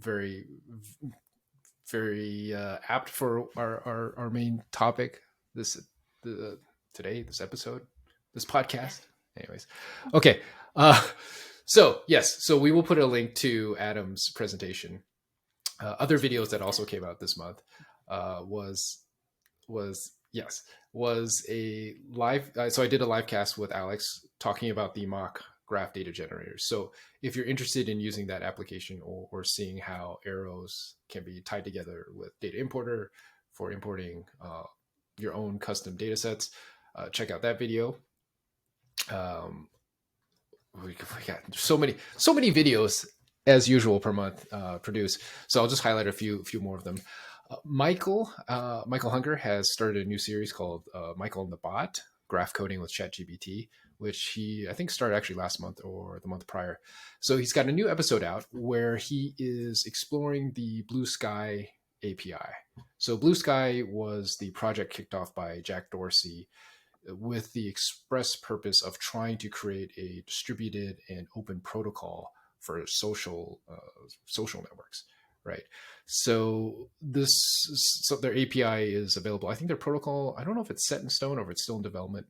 very very apt for our main topic this episode, this podcast. Anyways, okay. So yes, so we will put a link to Adam's presentation. Other videos that also came out this month was a live. So I did a live cast with Alex talking about the mock graph data generators. So if you're interested in using that application or seeing how arrows can be tied together with data importer for importing your own custom data sets, check out that video. We got so many videos as usual per month produced. So I'll just highlight a few more of them. Michael Hunger has started a new series called Michael and the Bot, Graph Coding with ChatGPT, which he, I think, started actually last month or the month prior. So he's got a new episode out where he is exploring the Blue Sky API. So Blue Sky was the project kicked off by Jack Dorsey with the express purpose of trying to create a distributed and open protocol for social networks, right? So their API is available. I think their protocol, I don't know if it's set in stone or if it's still in development.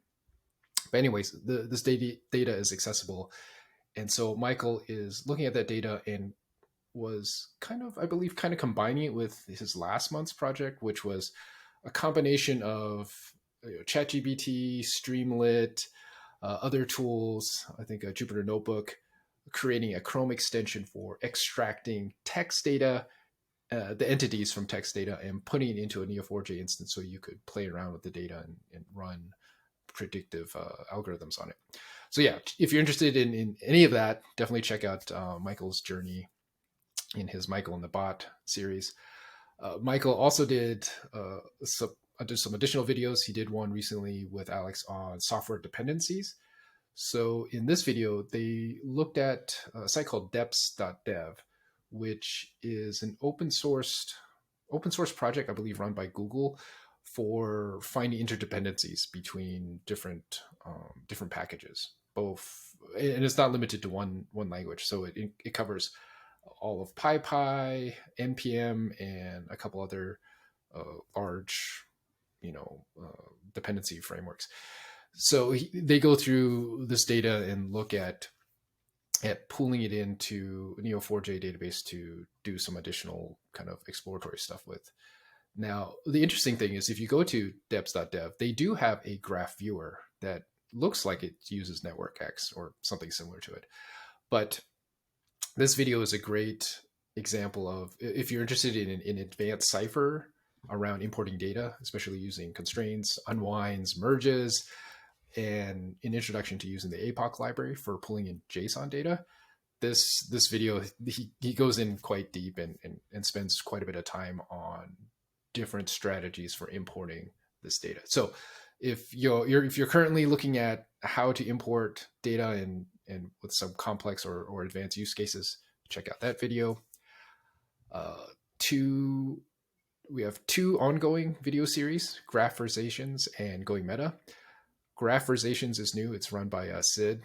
But anyways, this data is accessible. And so Michael is looking at that data and was kind of combining it with his last month's project, which was a combination of ChatGPT, Streamlit, other tools, I think a Jupyter Notebook, creating a Chrome extension for extracting text data, the entities from text data, and putting it into a Neo4j instance so you could play around with the data and run predictive algorithms on it. So yeah, if you're interested in any of that, definitely check out Michael's journey in his Michael and the Bot series. Michael also did some additional videos. He did one recently with Alex on software dependencies. So in this video, they looked at a site called deps.dev, which is an open source project, I believe, run by Google for finding interdependencies between different packages. Both, and it's not limited to one language, so it covers all of PyPy, npm, and a couple other large, dependency frameworks. So they go through this data and look at pooling it into a Neo4j database to do some additional kind of exploratory stuff with. Now, the interesting thing is if you go to debs.dev, they do have a graph viewer that looks like it uses NetworkX or something similar to it. But this video is a great example of, if you're interested in advanced Cypher around importing data, especially using constraints, unwinds, merges, and an introduction to using the APOC library for pulling in JSON data. This video, he goes in quite deep and spends quite a bit of time on different strategies for importing this data. So if you're currently looking at how to import data and with some complex or advanced use cases, check out that video. We have two ongoing video series, Graphizations and Going Meta. Graphizations is new. It's run by Sid,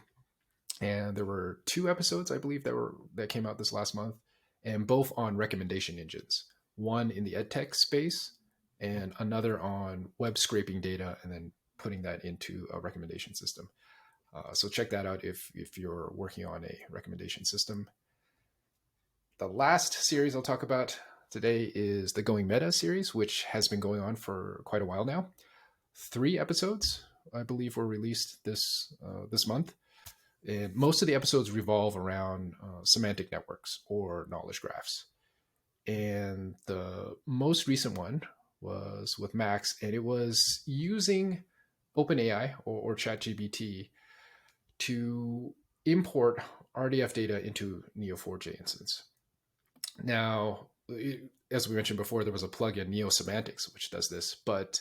and there were 2 episodes, I believe, that came out this last month, and both on recommendation engines. One in the edtech space, and another on web scraping data and then putting that into a recommendation system. So check that out if you're working on a recommendation system. The last series I'll talk about today is the Going Meta series, which has been going on for quite a while now. 3 episodes, I believe, were released this month. And most of the episodes revolve around semantic networks or knowledge graphs. And the most recent one was with Max, and it was using OpenAI or ChatGPT to import RDF data into Neo4j instance. Now, as we mentioned before, there was a plugin, Neo Semantics, which does this, but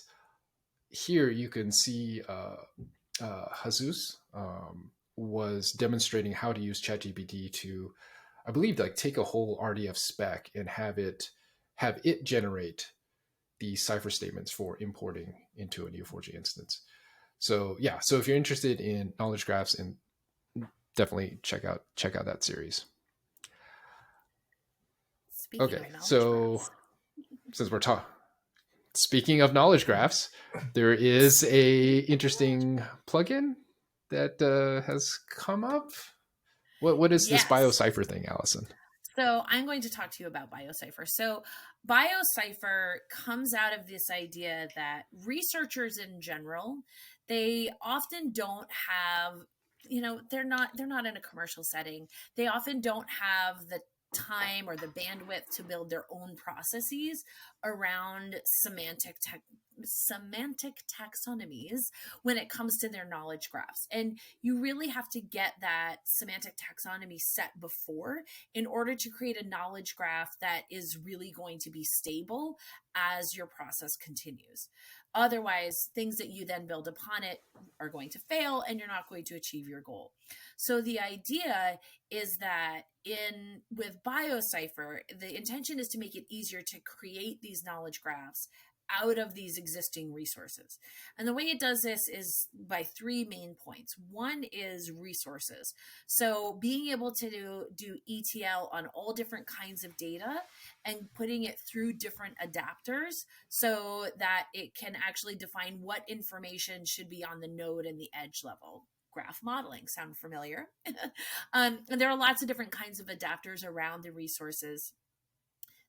here you can see Jesus was demonstrating how to use ChatGPT to, I believe, like take a whole RDF spec and have it generate the cipher statements for importing into a Neo4j instance. So yeah, so if you're interested in knowledge graphs, and definitely check out that series. Speaking Okay, of knowledge so graphs. since we're talking, speaking of knowledge graphs, there is a interesting plugin that has come up. What is this Yes. BioCipher thing, Allison? So I'm going to talk to you about BioCipher. So BioCipher comes out of this idea that researchers in general, they often don't have, they're not in a commercial setting. They often don't have the time or the bandwidth to build their own processes around semantic taxonomies when it comes to their knowledge graphs. And you really have to get that semantic taxonomy set before in order to create a knowledge graph that is really going to be stable as your process continues. Otherwise, things that you then build upon it are going to fail and you're not going to achieve your goal. So the idea is that with BioCipher, the intention is to make it easier to create these knowledge graphs out of these existing resources. And the way it does this is by 3 main points. One is resources. So being able to do ETL on all different kinds of data and putting it through different adapters so that it can actually define what information should be on the node and the edge level. Graph modeling, sound familiar? And there are lots of different kinds of adapters around the resources.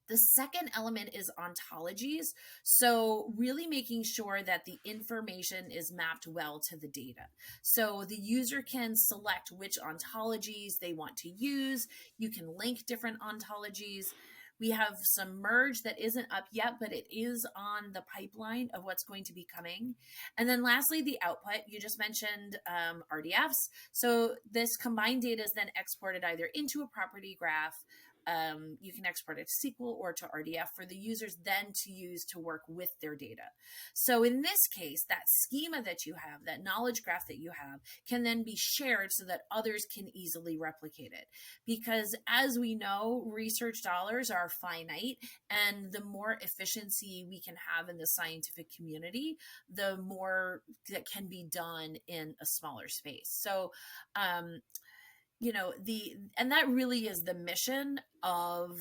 The second element is ontologies. So really making sure that the information is mapped well to the data. So the user can select which ontologies they want to use. You can link different ontologies. We have some merge that isn't up yet, but it is on the pipeline of what's going to be coming. And then lastly, the output. You just mentioned RDFs. So this combined data is then exported either into a property graph You can export it to SQL or to RDF for the users then to use to work with their data. So in this case, that schema that you have, that knowledge graph that you have, can then be shared so that others can easily replicate it. Because as we know, research dollars are finite, and the more efficiency we can have in the scientific community, the more that can be done in a smaller space. So, and that really is the mission of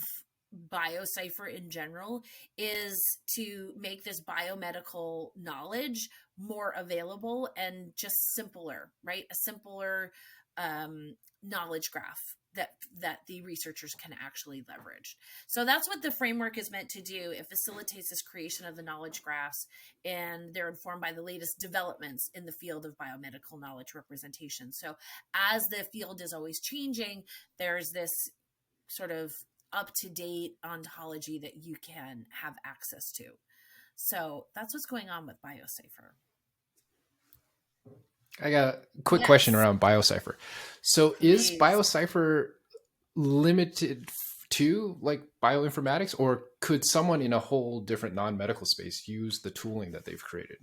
BioCipher in general, is to make this biomedical knowledge more available and just simpler, right? A simpler knowledge graph that the researchers can actually leverage. So that's what the framework is meant to do. It facilitates this creation of the knowledge graphs, and they're informed by the latest developments in the field of biomedical knowledge representation. So as the field is always changing, there's this sort of up-to-date ontology that you can have access to. So that's what's going on with BioCipher. I got a quick question around BioCipher. So is Please. BioCipher limited to like bioinformatics, or could someone in a whole different non-medical space use the tooling that they've created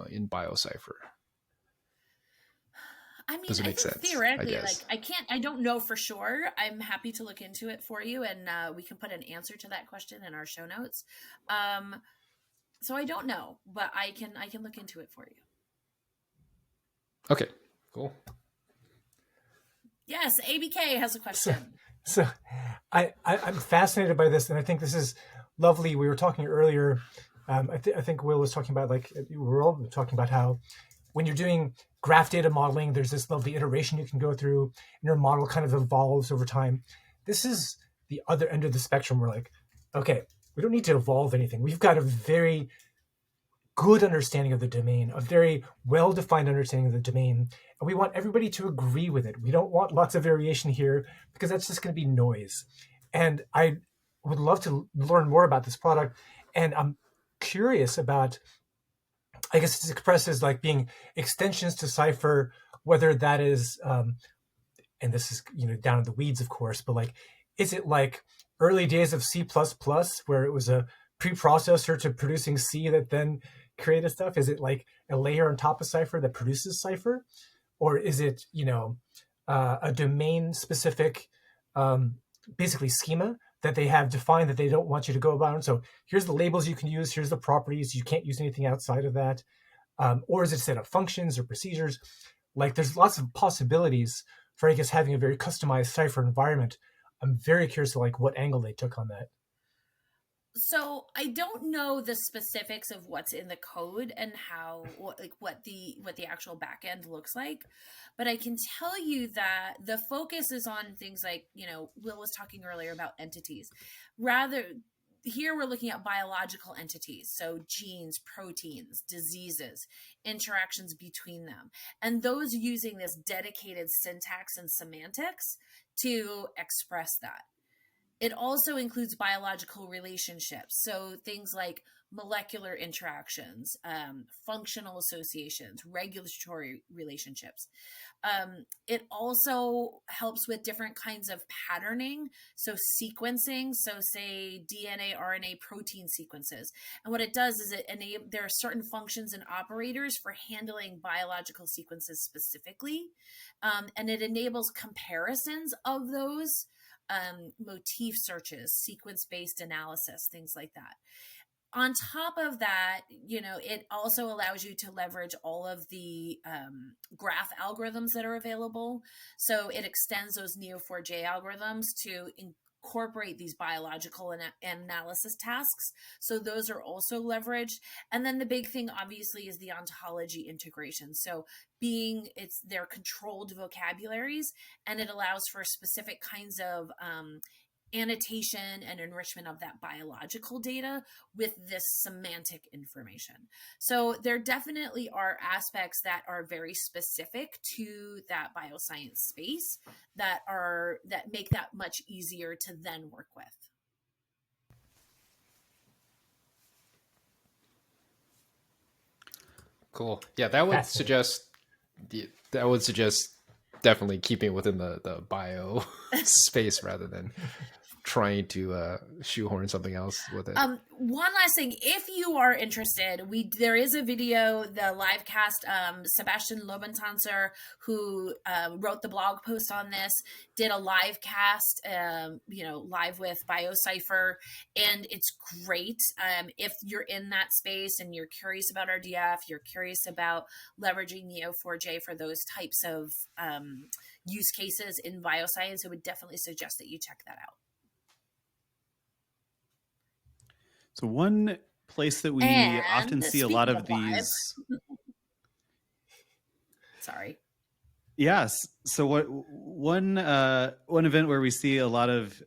in BioCipher? I mean, Does it I make think sense? theoretically, I guess. I don't know for sure. I'm happy to look into it for you, and we can put an answer to that question in our show notes. So I don't know, but I can look into it for you. Okay, cool. Yes, ABK has a question. So I'm fascinated by this, and I think this is lovely. We were talking earlier. I think Will was talking about, like, we were all talking about how when you're doing graph data modeling, there's this lovely iteration you can go through, and your model kind of evolves over time. This is the other end of the spectrum. We're like, okay, we don't need to evolve anything. We've got a very good understanding of the domain, a very well-defined understanding of the domain, and we want everybody to agree with it. We don't want lots of variation here, because that's just going to be noise. And I would love to learn more about this product, and I'm curious about, I guess it's expressed as like being extensions to Cypher, whether that is, and this is, down in the weeds, of course, but like, is it like early days of C++, where it was a preprocessor to producing C that then created stuff? Is it like a layer on top of Cypher that produces Cypher? Or is it, a domain specific, basically schema that they have defined that they don't want you to go about? So here's the labels you can use, here's the properties, you can't use anything outside of that. Or is it a set of functions or procedures? Like, there's lots of possibilities for, I guess, having a very customized Cypher environment. I'm very curious to like what angle they took on that. So I don't know the specifics of what's in the code and what the actual backend looks like, but I can tell you that the focus is on things like, Will was talking earlier about entities. Rather, here we're looking at biological entities, so genes, proteins, diseases, interactions between them, and those using this dedicated syntax and semantics to express that. It also includes biological relationships, so things like molecular interactions, functional associations, regulatory relationships. It also helps with different kinds of patterning, so sequencing, so say DNA, RNA, protein sequences. And what it does is there are certain functions and operators for handling biological sequences specifically, and it enables comparisons of those. Motif searches, sequence-based analysis, things like that. On top of that, it also allows you to leverage all of the graph algorithms that are available. So it extends those Neo4j algorithms to incorporate these biological analysis tasks. So those are also leveraged. And then the big thing, obviously, is the ontology integration. So they're controlled vocabularies, and it allows for specific kinds of annotation and enrichment of that biological data with this semantic information. So there definitely are aspects that are very specific to that bioscience space that make that much easier to then work with. Cool. Yeah, that would suggest definitely keeping within the bio space rather than trying to shoehorn something else with it. One last thing, if you are interested, there is a video, the live cast. Sebastian Lobentanzer, who wrote the blog post on this, did a live cast, live with BioCipher, and it's great. If you're in that space and you're curious about RDF, you're curious about leveraging Neo4j for those types of use cases in bioscience, I would definitely suggest that you check that out. So one place that we often see a lot of these. Sorry. Yes. So one event where we see a lot of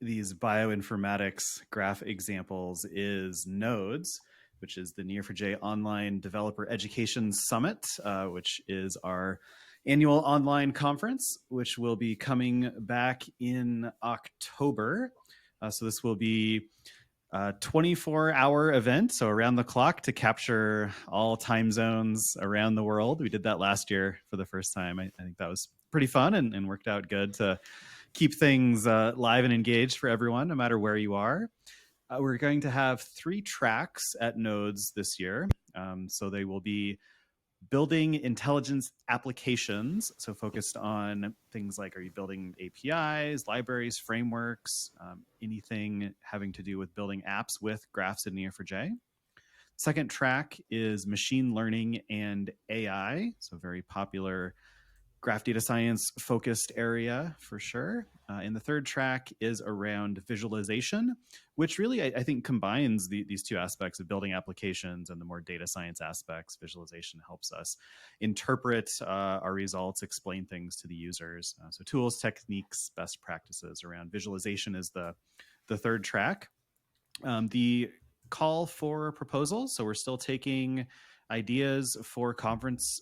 these bioinformatics graph examples is Nodes, which is the Neo4j Online Developer Education Summit, which is our annual online conference, which will be coming back in October. So this will be a 24-hour event, so around the clock, to capture all time zones around the world. We did that last year for the first time. I think that was pretty fun and worked out good to keep things live and engaged for everyone, no matter where you are. We're going to have 3 tracks at Nodes this year. So they will be building intelligence applications, so focused on things like, are you building APIs, libraries, frameworks, anything having to do with building apps with graphs in Neo4j. Second track is machine learning and AI, so very popular graph data science focused area for sure. And the third track is around visualization, which really I think combines these two aspects of building applications and the more data science aspects. Visualization helps us interpret our results, explain things to the users. So tools, techniques, best practices around visualization is the third track. The call for proposals. So we're still taking ideas for conference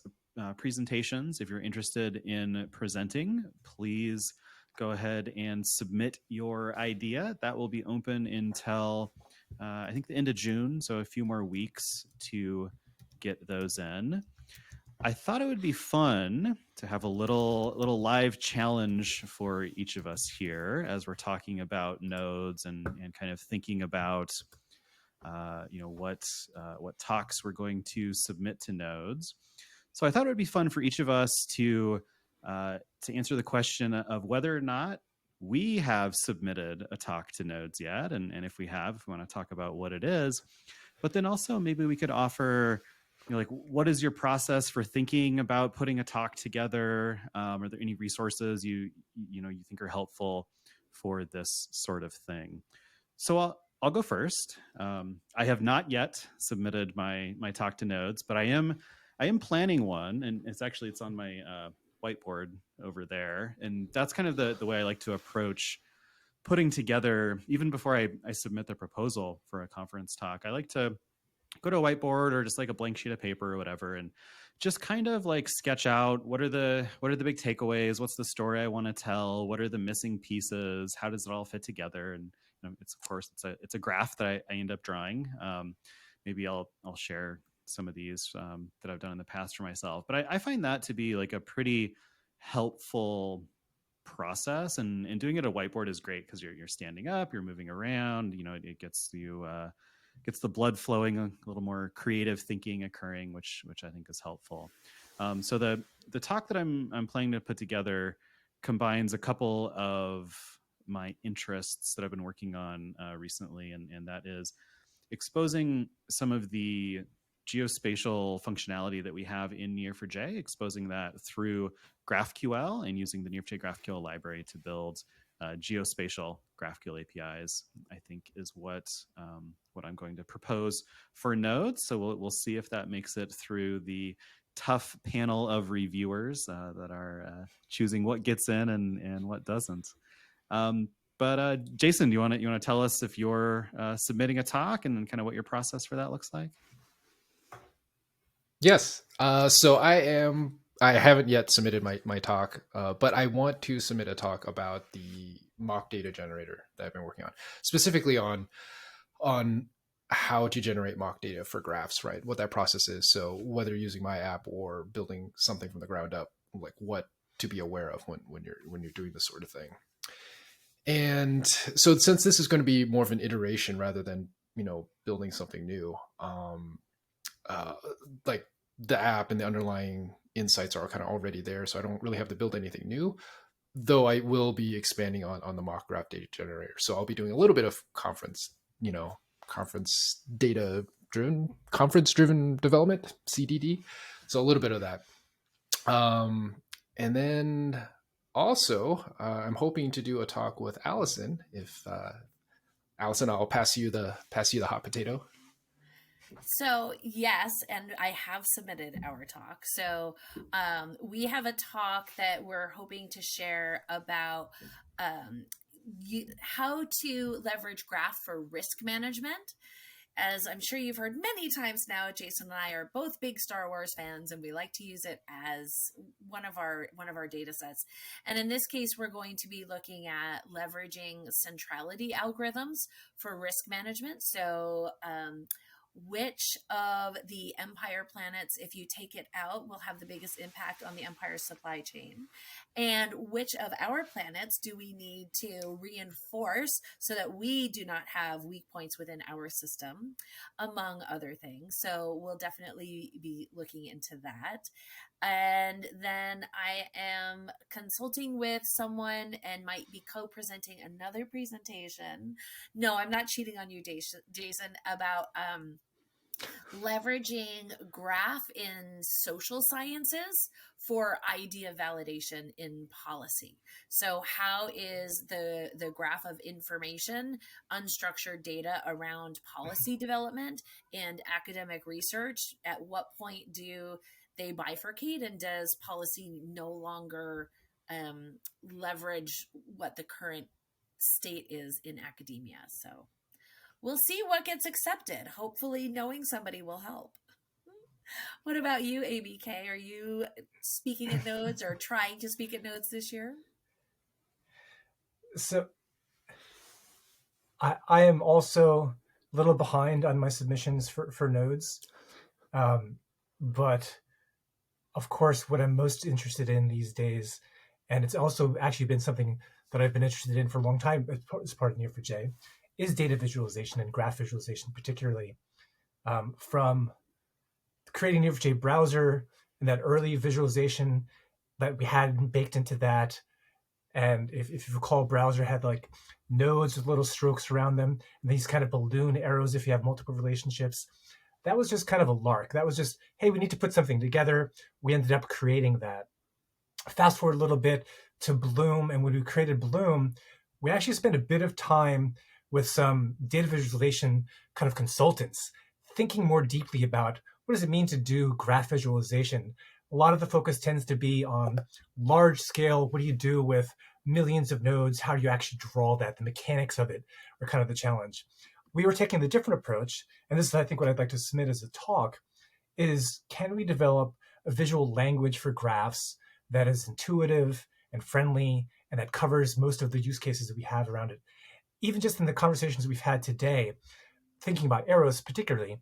presentations. If you're interested in presenting, please go ahead and submit your idea. That will be open until I think the end of June, so a few more weeks to get those in. I thought it would be fun to have a little live challenge for each of us here as we're talking about nodes and kind of thinking about what talks we're going to submit to nodes. So I thought it would be fun for each of us to answer the question of whether or not we have submitted a talk to nodes yet, and if we have, if we want to talk about what it is, but then also maybe we could offer, like, what is your process for thinking about putting a talk together? Are there any resources you think are helpful for this sort of thing? So I'll go first. I have not yet submitted my talk to nodes, but I am planning one, and it's on my whiteboard over there. And that's kind of the way I like to approach putting together, even before I submit the proposal for a conference talk. I like to go to a whiteboard or just like a blank sheet of paper or whatever, and just kind of like sketch out what are the big takeaways, what's the story I want to tell, what are the missing pieces, how does it all fit together. And it's a graph that I end up drawing. Maybe I'll share some of these that I've done in the past for myself, but I find that to be like a pretty helpful process, and doing it at a whiteboard is great because you're standing up, you're moving around, it gets you gets the blood flowing, a little more creative thinking occurring, which I think is helpful. So the talk that I'm planning to put together combines a couple of my interests that I've been working on recently, and that is exposing some of the geospatial functionality that we have in Neo4j, exposing that through GraphQL and using the Neo4j GraphQL library to build geospatial GraphQL APIs, I think is what I'm going to propose for nodes. So we'll see if that makes it through the tough panel of reviewers that are choosing what gets in and what doesn't. But Jason, do you want to tell us if you're submitting a talk and kind of what your process for that looks like? Yes. So I haven't yet submitted my talk, but I want to submit a talk about the mock data generator that I've been working on, specifically on how to generate mock data for graphs, right? What that process is. So whether you're using my app or building something from the ground up, like what to be aware of when you're doing this sort of thing. And so since this is going to be more of an iteration rather than, building something new, uh, like the app and the underlying insights are kind of already there. So I don't really have to build anything new, though I will be expanding on the mock graph data generator. So I'll be doing a little bit of conference driven development, CDD. So a little bit of that. And then also, I'm hoping to do a talk with Allison. If Allison, I'll pass you the hot potato. So yes, and I have submitted our talk. So we have a talk that we're hoping to share about how to leverage graph for risk management. As I'm sure you've heard many times now, Jason and I are both big Star Wars fans, and we like to use it as one of our data sets. And in this case, we're going to be looking at leveraging centrality algorithms for risk management. So which of the Empire planets, if you take it out, will have the biggest impact on the Empire's supply chain? And which of our planets do we need to reinforce so that we do not have weak points within our system, among other things? So we'll definitely be looking into that. And then I am consulting with someone and might be co-presenting another presentation. No, I'm not cheating on you, Jason, about leveraging graph in social sciences for idea validation in policy. So how is the graph of information, unstructured data around policy development and academic research, at what point do they bifurcate, and does policy no longer leverage what the current state is in academia? So we'll see what gets accepted. Hopefully knowing somebody will help. What about you, ABK? Are you speaking at nodes or trying to speak at nodes this year? So I am also a little behind on my submissions for nodes. But of course, what I'm most interested in these days, and it's also actually been something that I've been interested in for a long time as part of Neo4j, is data visualization and graph visualization, particularly from creating Neo4j browser and that early visualization that we had baked into that. And if you recall, browser had like nodes with little strokes around them, and these kind of balloon arrows if you have multiple relationships. That was just kind of a lark. That was just, hey, we need to put something together. We ended up creating that. Fast forward a little bit to Bloom, and when we created Bloom, we actually spent a bit of time with some data visualization kind of consultants, thinking more deeply about what does it mean to do graph visualization. A lot of the focus tends to be on large scale. What do you do with millions of nodes? How do you actually draw that? The mechanics of it are kind of the challenge. We were taking the different approach, and this is, I think, what I'd like to submit as a talk, is can we develop a visual language for graphs that is intuitive and friendly and that covers most of the use cases that we have around it? Even just in the conversations we've had today, thinking about arrows particularly,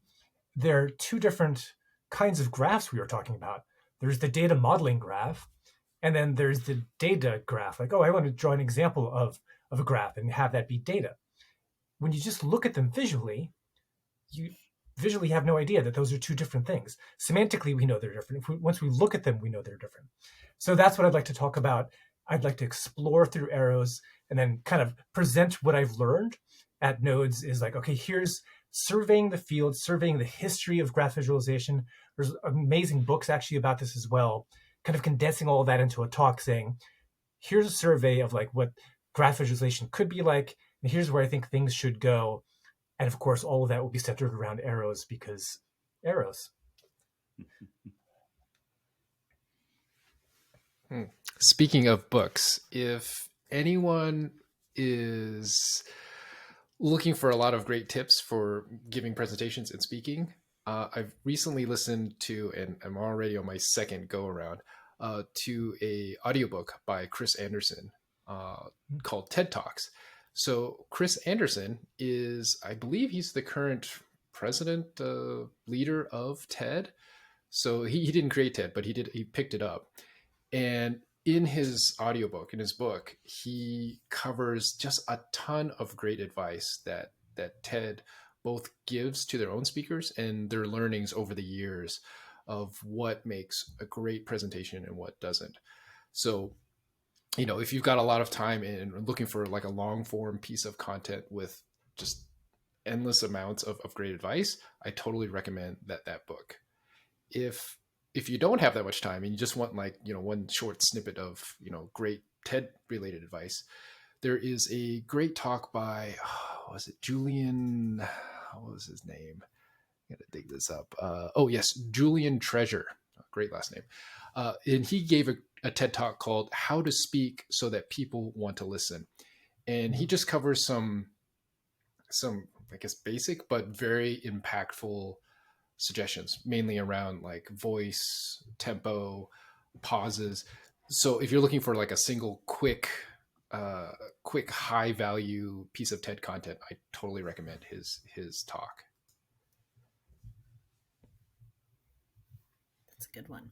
there are two different kinds of graphs we were talking about. There's the data modeling graph, and then there's the data graph. Like, oh, I want to draw an example of a graph and have that be data. When you just look at them visually, you visually have no idea that those are two different things. Semantically, we know they're different. Once we look at them, we know they're different. So that's what I'd like to talk about. I'd like to explore through arrows and then kind of present what I've learned at nodes is like, okay, here's surveying the field, surveying the history of graph visualization. There's amazing books actually about this as well, kind of condensing all of that into a talk saying, here's a survey of like what graph visualization could be like, and here's where I think things should go. And of course, all of that will be centered around arrows because arrows. Speaking of books, if anyone is looking for a lot of great tips for giving presentations and speaking, I've recently listened to, and I'm already on my second go around, to a audiobook by Chris Anderson called TED Talks. So Chris Anderson is, I believe he's the current president, leader of TED. So he didn't create TED, but he picked it up. And in his audiobook, in his book, he covers just a ton of great advice that TED both gives to their own speakers and their learnings over the years of what makes a great presentation and what doesn't. So, if you've got a lot of time and looking for like a long form piece of content with just endless amounts of great advice, I totally recommend that book. If you don't have that much time and you just want like, one short snippet of, great TED related advice, there is a great talk by, was it Julian, what was his name? I gotta dig this up. Oh yes, Julian Treasure, great last name. And he gave a TED talk called How to Speak So That People Want to Listen. And he just covers some, I guess, basic, but very impactful suggestions, mainly around like voice, tempo, pauses. So if you're looking for like a single quick high value piece of TED content, I totally recommend his talk. That's a good one.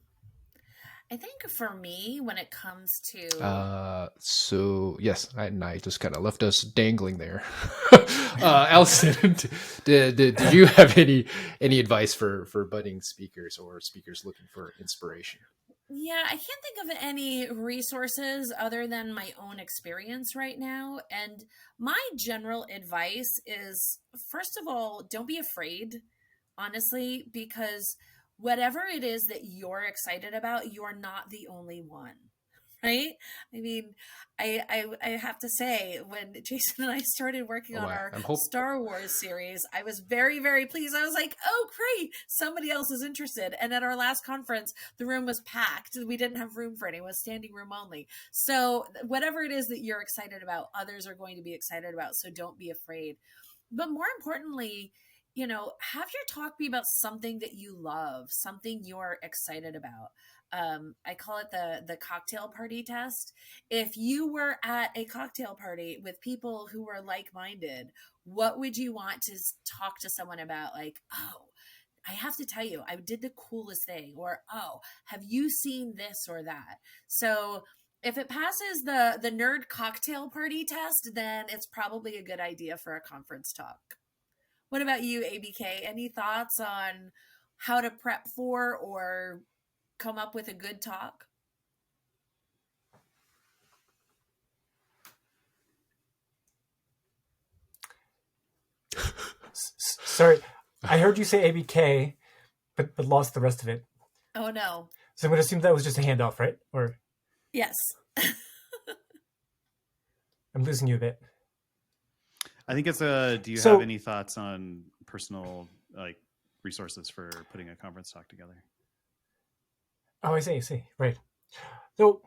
I think for me, when it comes to so yes, I just kind of left us dangling there. Allison, did you have any advice for budding speakers or speakers looking for inspiration? Yeah, I can't think of any resources other than my own experience right now. And my general advice is, first of all, don't be afraid, honestly, because whatever it is that you're excited about, you're not the only one. Right? I mean, I have to say, when Jason and I started working on our Star Wars series, I was very, very pleased. I was like, oh, great, somebody else is interested. And at our last conference, the room was packed. We didn't have room for anyone, standing room only. So whatever it is that you're excited about, others are going to be excited about. So don't be afraid. But more importantly, have your talk be about something that you love, something you're excited about. I call it the cocktail party test. If you were at a cocktail party with people who were like-minded, what would you want to talk to someone about? Like, oh, I have to tell you, I did the coolest thing, or, oh, have you seen this or that? So if it passes the nerd cocktail party test, then it's probably a good idea for a conference talk. What about you, ABK? Any thoughts on how to prep for or come up with a good talk? Sorry, I heard you say ABK, but lost the rest of it. Oh no! So I'm going to assume that was just a handoff, right? Or yes. I'm losing you a bit. I think it's a. Do you have any thoughts on personal resources for putting a conference talk together? Oh, I see. Right. So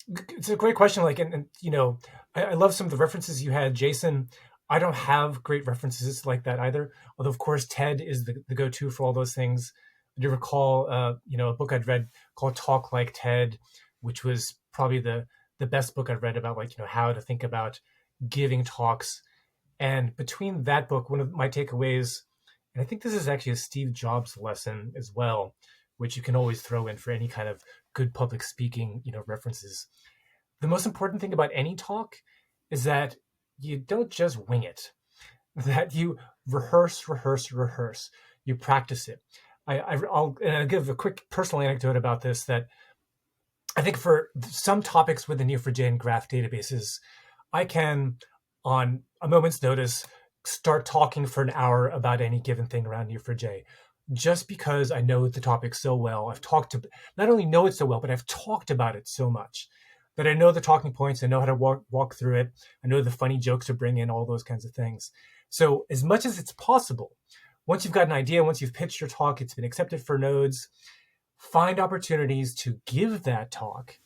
it's a great question. And I love some of the references you had, Jason. I don't have great references like that either. Although, of course, TED is the go-to for all those things. I do recall, a book I'd read called Talk Like TED, which was probably the best book I've read about how to think about giving talks. And between that book, one of my takeaways, and I think this is actually a Steve Jobs lesson as well, which you can always throw in for any kind of good public speaking, references. The most important thing about any talk is that you don't just wing it, that you rehearse. You practice it. I'll give a quick personal anecdote about this, that I think for some topics with the Neo4j and graph databases, I can, on a moment's notice, start talking for an hour about any given thing around Neo4j, just because I know the topic so well. Not only know it so well, but I've talked about it so much that I know the talking points, I know how to walk through it, I know the funny jokes to bring in, all those kinds of things. So as much as it's possible, once you've got an idea, once you've pitched your talk, it's been accepted for nodes, find opportunities to give that talk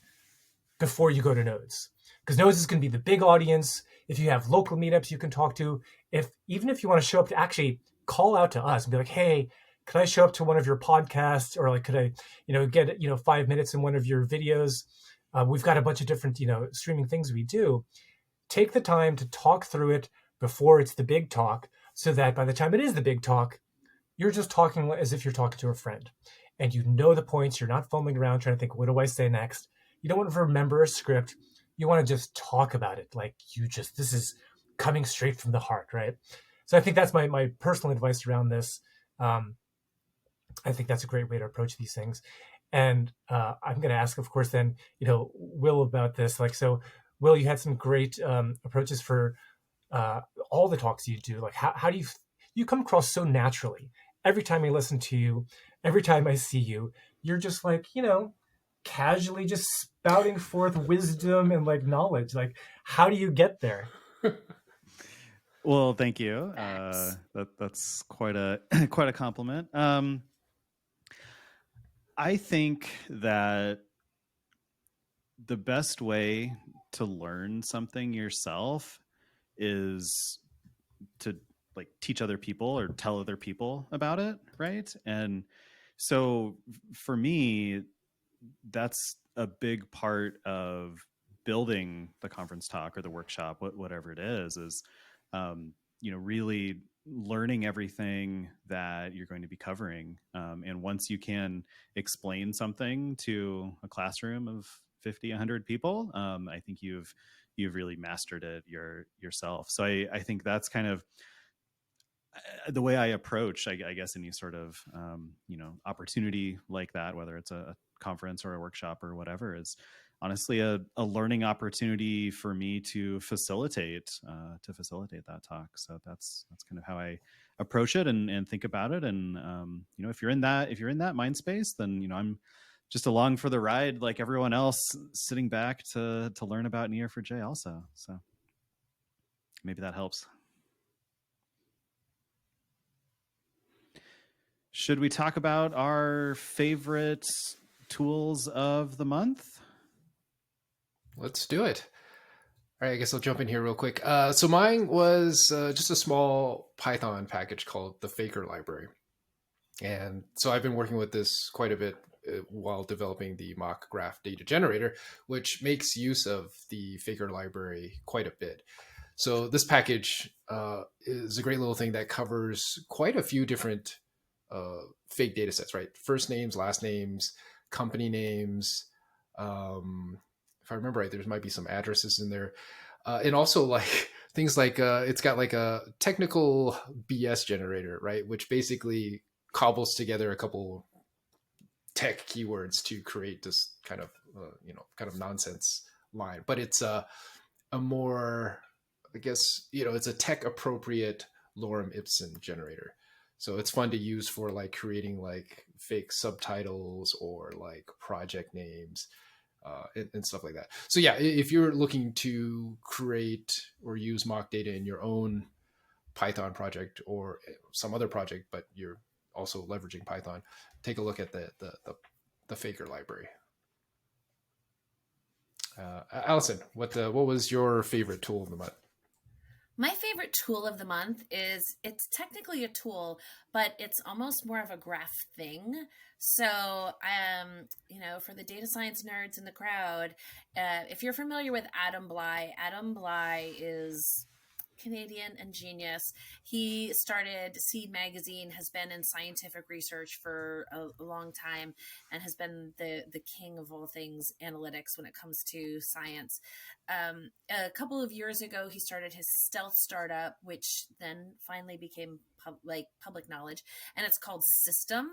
before you go to nodes. Because nodes is going to be the big audience. If you have local meetups you can talk to, even if you want to show up to actually call out to us and be like, hey, could I show up to one of your podcasts, or could I, get 5 minutes in one of your videos? We've got a bunch of different, streaming things we do. Take the time to talk through it before it's the big talk, so that by the time it is the big talk, you're just talking as if you're talking to a friend, and you know the points. You're not fumbling around trying to think, what do I say next? You don't want to remember a script. You want to just talk about it. Like this is coming straight from the heart, right? So I think that's my personal advice around this. Um, I think that's a great way to approach these things. And I'm going to ask, of course, then, Will about this. Like, so, Will, you had some great approaches for all the talks you do. Like, how do you come across so naturally? Every time I listen to you, every time I see you, you're just like, casually just spouting forth wisdom and like knowledge. Like, how do you get there? Well, thank you. Facts. That's quite a quite a compliment. I think that the best way to learn something yourself is to like teach other people or tell other people about it, right? And so for me, that's a big part of building the conference talk or the workshop, whatever it is really learning everything that you're going to be covering. And once you can explain something to a classroom of 50, 100 people, I think you've really mastered it yourself. So I think that's kind of the way I approach, I guess, any sort of opportunity like that, whether it's a conference or a workshop or whatever, is honestly a learning opportunity for me to facilitate that talk. So that's kind of how I approach it and think about it. And if you're in that mind space, then I'm just along for the ride, like everyone else, sitting back to learn about Neo4j also. So maybe that helps. Should we talk about our favorite tools of the month? Let's do it. All right, I guess I'll jump in here real quick. So mine was just a small Python package called the Faker library. And so I've been working with this quite a bit while developing the mock graph data generator, which makes use of the Faker library quite a bit. So this package is a great little thing that covers quite a few different fake data sets, right? First names, last names, company names. If I remember right, there might be some addresses in there. And also like things like it's got like a technical BS generator, right? Which basically cobbles together a couple tech keywords to create this kind of nonsense line. But it's a more, I guess, it's a tech appropriate lorem ipsum generator. So it's fun to use for like creating like fake subtitles or like project names and stuff like that. So yeah, if you're looking to create or use mock data in your own Python project or some other project, but you're also leveraging Python, take a look at the Faker library. Allison, what was your favorite tool of the month? My favorite tool of the month is, it's technically a tool, but it's almost more of a graph thing. So, for the data science nerds in the crowd, if you're familiar with Adam Bly is Canadian and genius. He started Seed Magazine, has been in scientific research for a long time, and has been the king of all things analytics when it comes to science. A couple of years ago, he started his stealth startup, which then finally became public knowledge, and it's called System.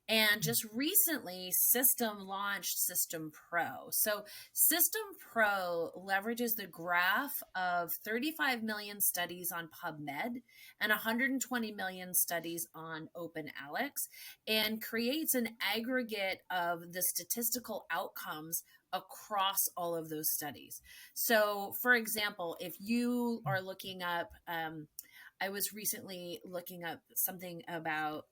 And just recently, System launched System Pro. So System Pro leverages the graph of 35 million studies on PubMed and 120 million studies on OpenAlex, and creates an aggregate of the statistical outcomes across all of those studies. So, for example, if you are looking up, I was recently looking up something about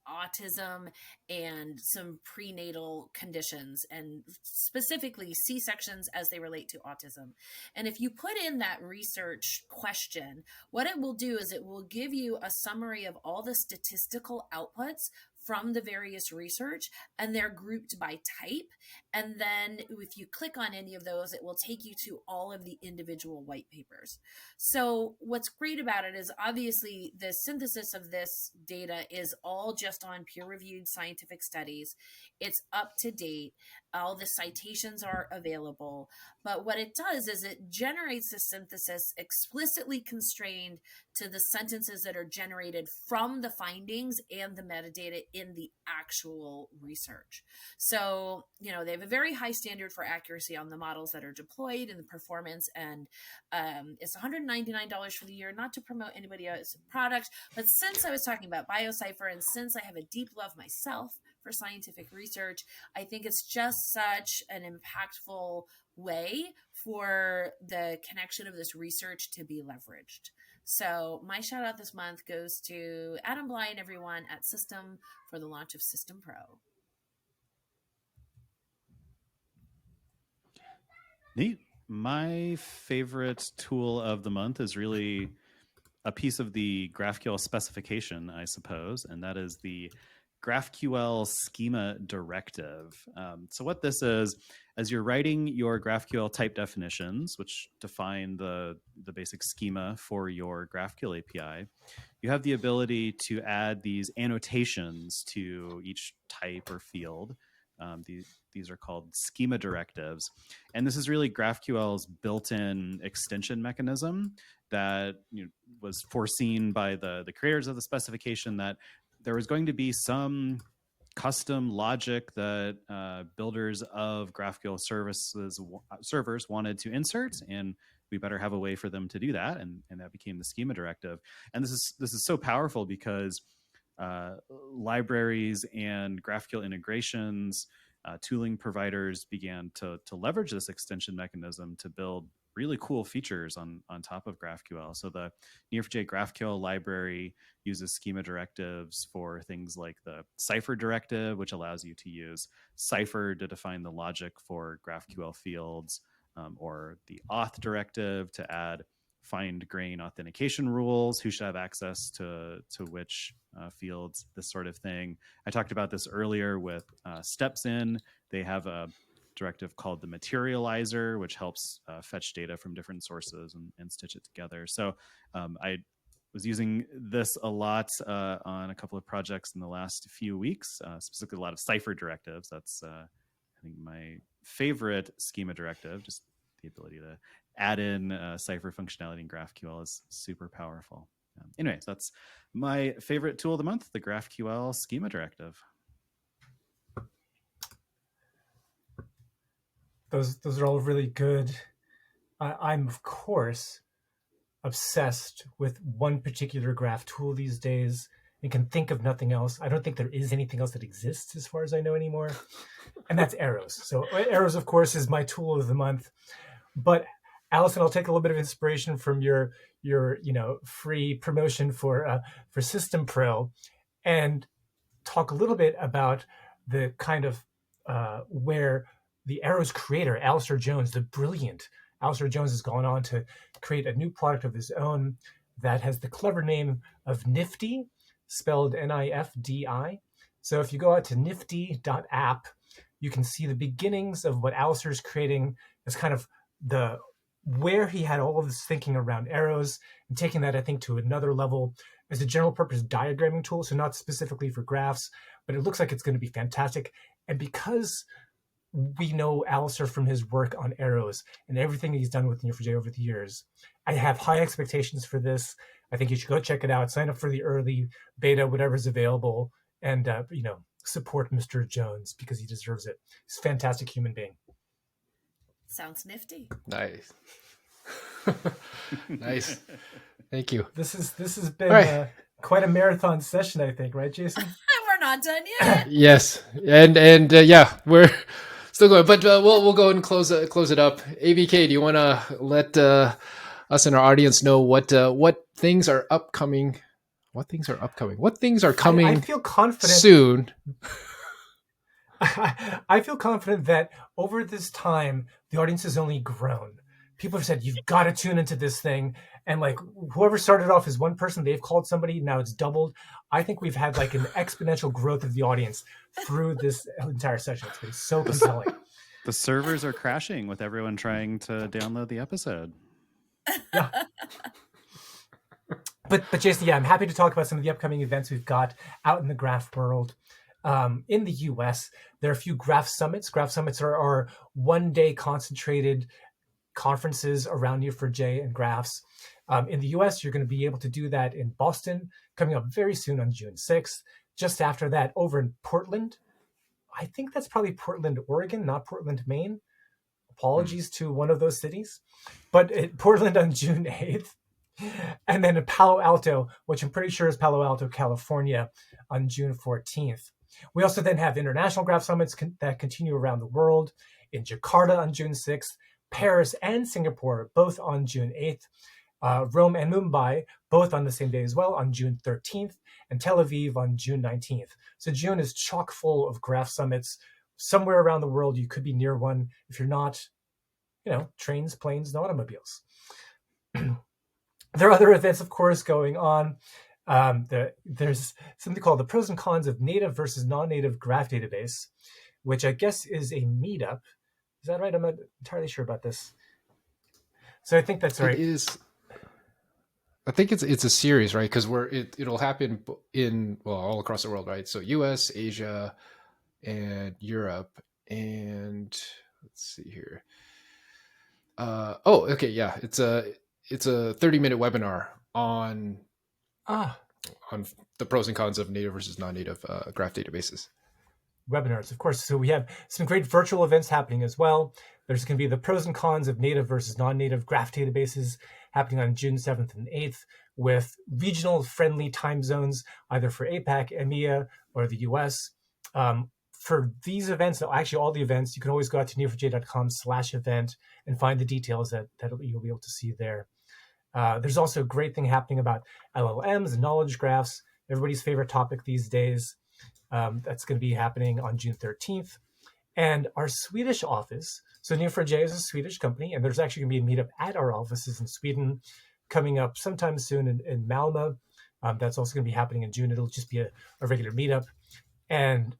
autism and some prenatal conditions, and specifically C-sections as they relate to autism. And if you put in that research question, what it will do is it will give you a summary of all the statistical outputs from the various research, and they're grouped by type. And then if you click on any of those, it will take you to all of the individual white papers. So what's great about it is, obviously the synthesis of this data is all just on peer-reviewed scientific studies. It's up to date. all the citations are available. But what it does is it generates a synthesis explicitly constrained to the sentences that are generated from the findings and the metadata in the actual research. So, they have a very high standard for accuracy on the models that are deployed and the performance. And it's $199 for the year, not to promote anybody else's product. But since I was talking about BioCipher, and since I have a deep love myself for scientific research, I think it's just such an impactful way for the connection of this research to be leveraged. So my shout out this month goes to Adam Bly and everyone at System for the launch of System Pro. Neat. My favorite tool of the month is really a piece of the GraphQL specification, I suppose, and that is the GraphQL schema directive. So what this is, as you're writing your GraphQL type definitions, which define the basic schema for your GraphQL API, you have the ability to add these annotations to each type or field. These are called schema directives. And this is really GraphQL's built-in extension mechanism that was foreseen by the creators of the specification, that there was going to be some custom logic that builders of GraphQL servers wanted to insert, and we better have a way for them to do that, and that became the schema directive. And this is so powerful because libraries and GraphQL integrations, tooling providers began to leverage this extension mechanism to build really cool features on top of GraphQL. So the Neo4j GraphQL library uses schema directives for things like the Cipher directive, which allows you to use Cipher to define the logic for GraphQL fields, or the auth directive to add find-grain authentication rules, who should have access to which fields, this sort of thing. I talked about this earlier with StepsIn. They have a directive called the materializer, which helps fetch data from different sources and stitch it together. So I was using this a lot on a couple of projects in the last few weeks, specifically a lot of Cipher directives. That's, I think, my favorite schema directive. Just the ability to add in Cipher functionality in GraphQL is super powerful. Anyways, that's my favorite tool of the month, the GraphQL schema directive. Those are all really good. I'm, of course, obsessed with one particular graph tool these days and can think of nothing else. I don't think there is anything else that exists as far as I know anymore. And that's Arrows. So Arrows, of course, is my tool of the month. But Allison, I'll take a little bit of inspiration from your free promotion for System Pro and talk a little bit about the kind of where the Arrows creator, Alistair Jones, the brilliant Alistair Jones, has gone on to create a new product of his own that has the clever name of Nifty, spelled Nifdi. So if you go out to nifty.app, you can see the beginnings of what Alistair's creating as kind of where he had all of this thinking around arrows, and taking that, I think, to another level as a general purpose diagramming tool. So not specifically for graphs, but it looks like it's going to be fantastic. And because we know Alistair from his work on arrows and everything he's done with Neo4j over the years, I have high expectations for this. I think you should go check it out, sign up for the early beta, whatever's available, and support Mr. Jones because he deserves it. He's a fantastic human being. Sounds nifty. Nice. Nice. Thank you. This has been quite a marathon session, I think, right, Jason? We're not done yet. Yes, and yeah, we're still going, but we'll go and close it up. ABK, do you want to let us and our audience know what things are upcoming? What things are upcoming? What things are coming? I feel confident soon. I feel confident that over this time, the audience has only grown. People have said, you've got to tune into this thing. And like whoever started off as one person, they've called somebody, now it's doubled. I think we've had like an exponential growth of the audience through this entire session. It's been so compelling. The servers are crashing with everyone trying to download the episode. Yeah. But Jason, yeah, I'm happy to talk about some of the upcoming events we've got out in the graph world. In the US, there are a few graph summits. Graph summits are one-day concentrated conferences around Neo4j and graphs. In the US, you're going to be able to do that in Boston, coming up very soon on June 6th. Just after that, over in Portland, I think that's probably Portland, Oregon, not Portland, Maine. Apologies to one of those cities. But Portland on June 8th. And then in Palo Alto, which I'm pretty sure is Palo Alto, California, on June 14th. We also then have international graph summits that continue around the world in Jakarta on June 6th, Paris and Singapore, both on June 8th, Rome and Mumbai, both on the same day as well, on June 13th, and Tel Aviv on June 19th. So June is chock full of graph summits. Somewhere around the world, you could be near one if you're not, trains, planes, and automobiles. There are other events, of course, going on. There's something called the pros and cons of native versus non-native graph database, which I guess is a meetup. Is that right? I'm not entirely sure about this. So I think that's right. It is. I think it's a series, right? Because it'll happen in all across the world, right? So U.S., Asia, and Europe, and let's see here. Okay, yeah, it's a 30-minute webinar on the pros and cons of native versus non-native graph databases. Webinars, of course. So we have some great virtual events happening as well. There's going to be the pros and cons of native versus non-native graph databases happening on June 7th and 8th with regional friendly time zones, either for APAC, EMEA, or the US. For these events, actually all the events, you can always go out to neo4j.com/event and find the details that you'll be able to see there. There's also a great thing happening about LLMs and knowledge graphs, everybody's favorite topic these days. That's going to be happening on June 13th. And our Swedish office, so Neo4j is a Swedish company, and there's actually going to be a meetup at our offices in Sweden coming up sometime soon in Malmo. That's also going to be happening in June. It'll just be a regular meetup. And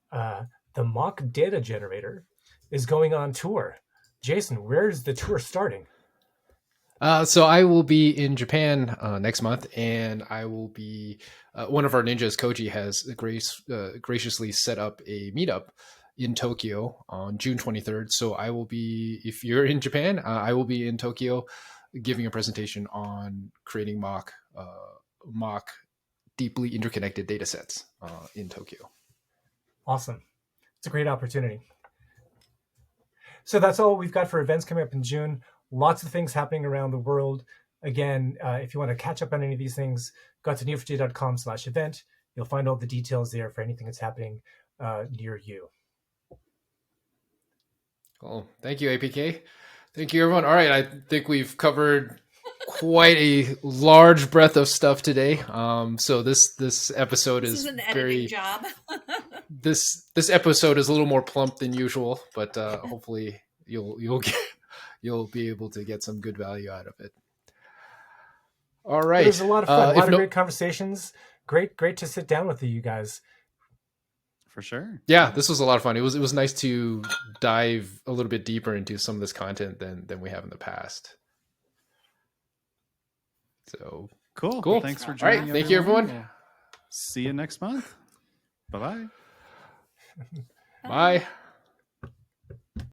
the mock data generator is going on tour. Jason, where's the tour starting? So I will be in Japan next month, and I will be one of our ninjas, Koji, has graciously set up a meetup in Tokyo on June 23rd. So I will be, if you're in Japan, I will be in Tokyo giving a presentation on creating mock deeply interconnected data sets in Tokyo. Awesome. It's a great opportunity. So that's all we've got for events coming up in June. Lots of things happening around the world. Again, if you want to catch up on any of these things, go to neo4j.com/event. You'll find all the details there for anything that's happening near you. Cool. Thank you, APK. Thank you, everyone. All right. I think we've covered quite a large breadth of stuff today. So this episode This is an editing job. this episode is a little more plump than usual, but hopefully you'll be able to get some good value out of it. All right. It was a lot of fun. A lot of great conversations. Great to sit down with you guys. For sure. Yeah, this was a lot of fun. It was nice to dive a little bit deeper into some of this content than we have in the past. So cool. Cool. Thanks for All joining. right. Thank you, everyone. We'll see you next month. Bye-bye. Bye.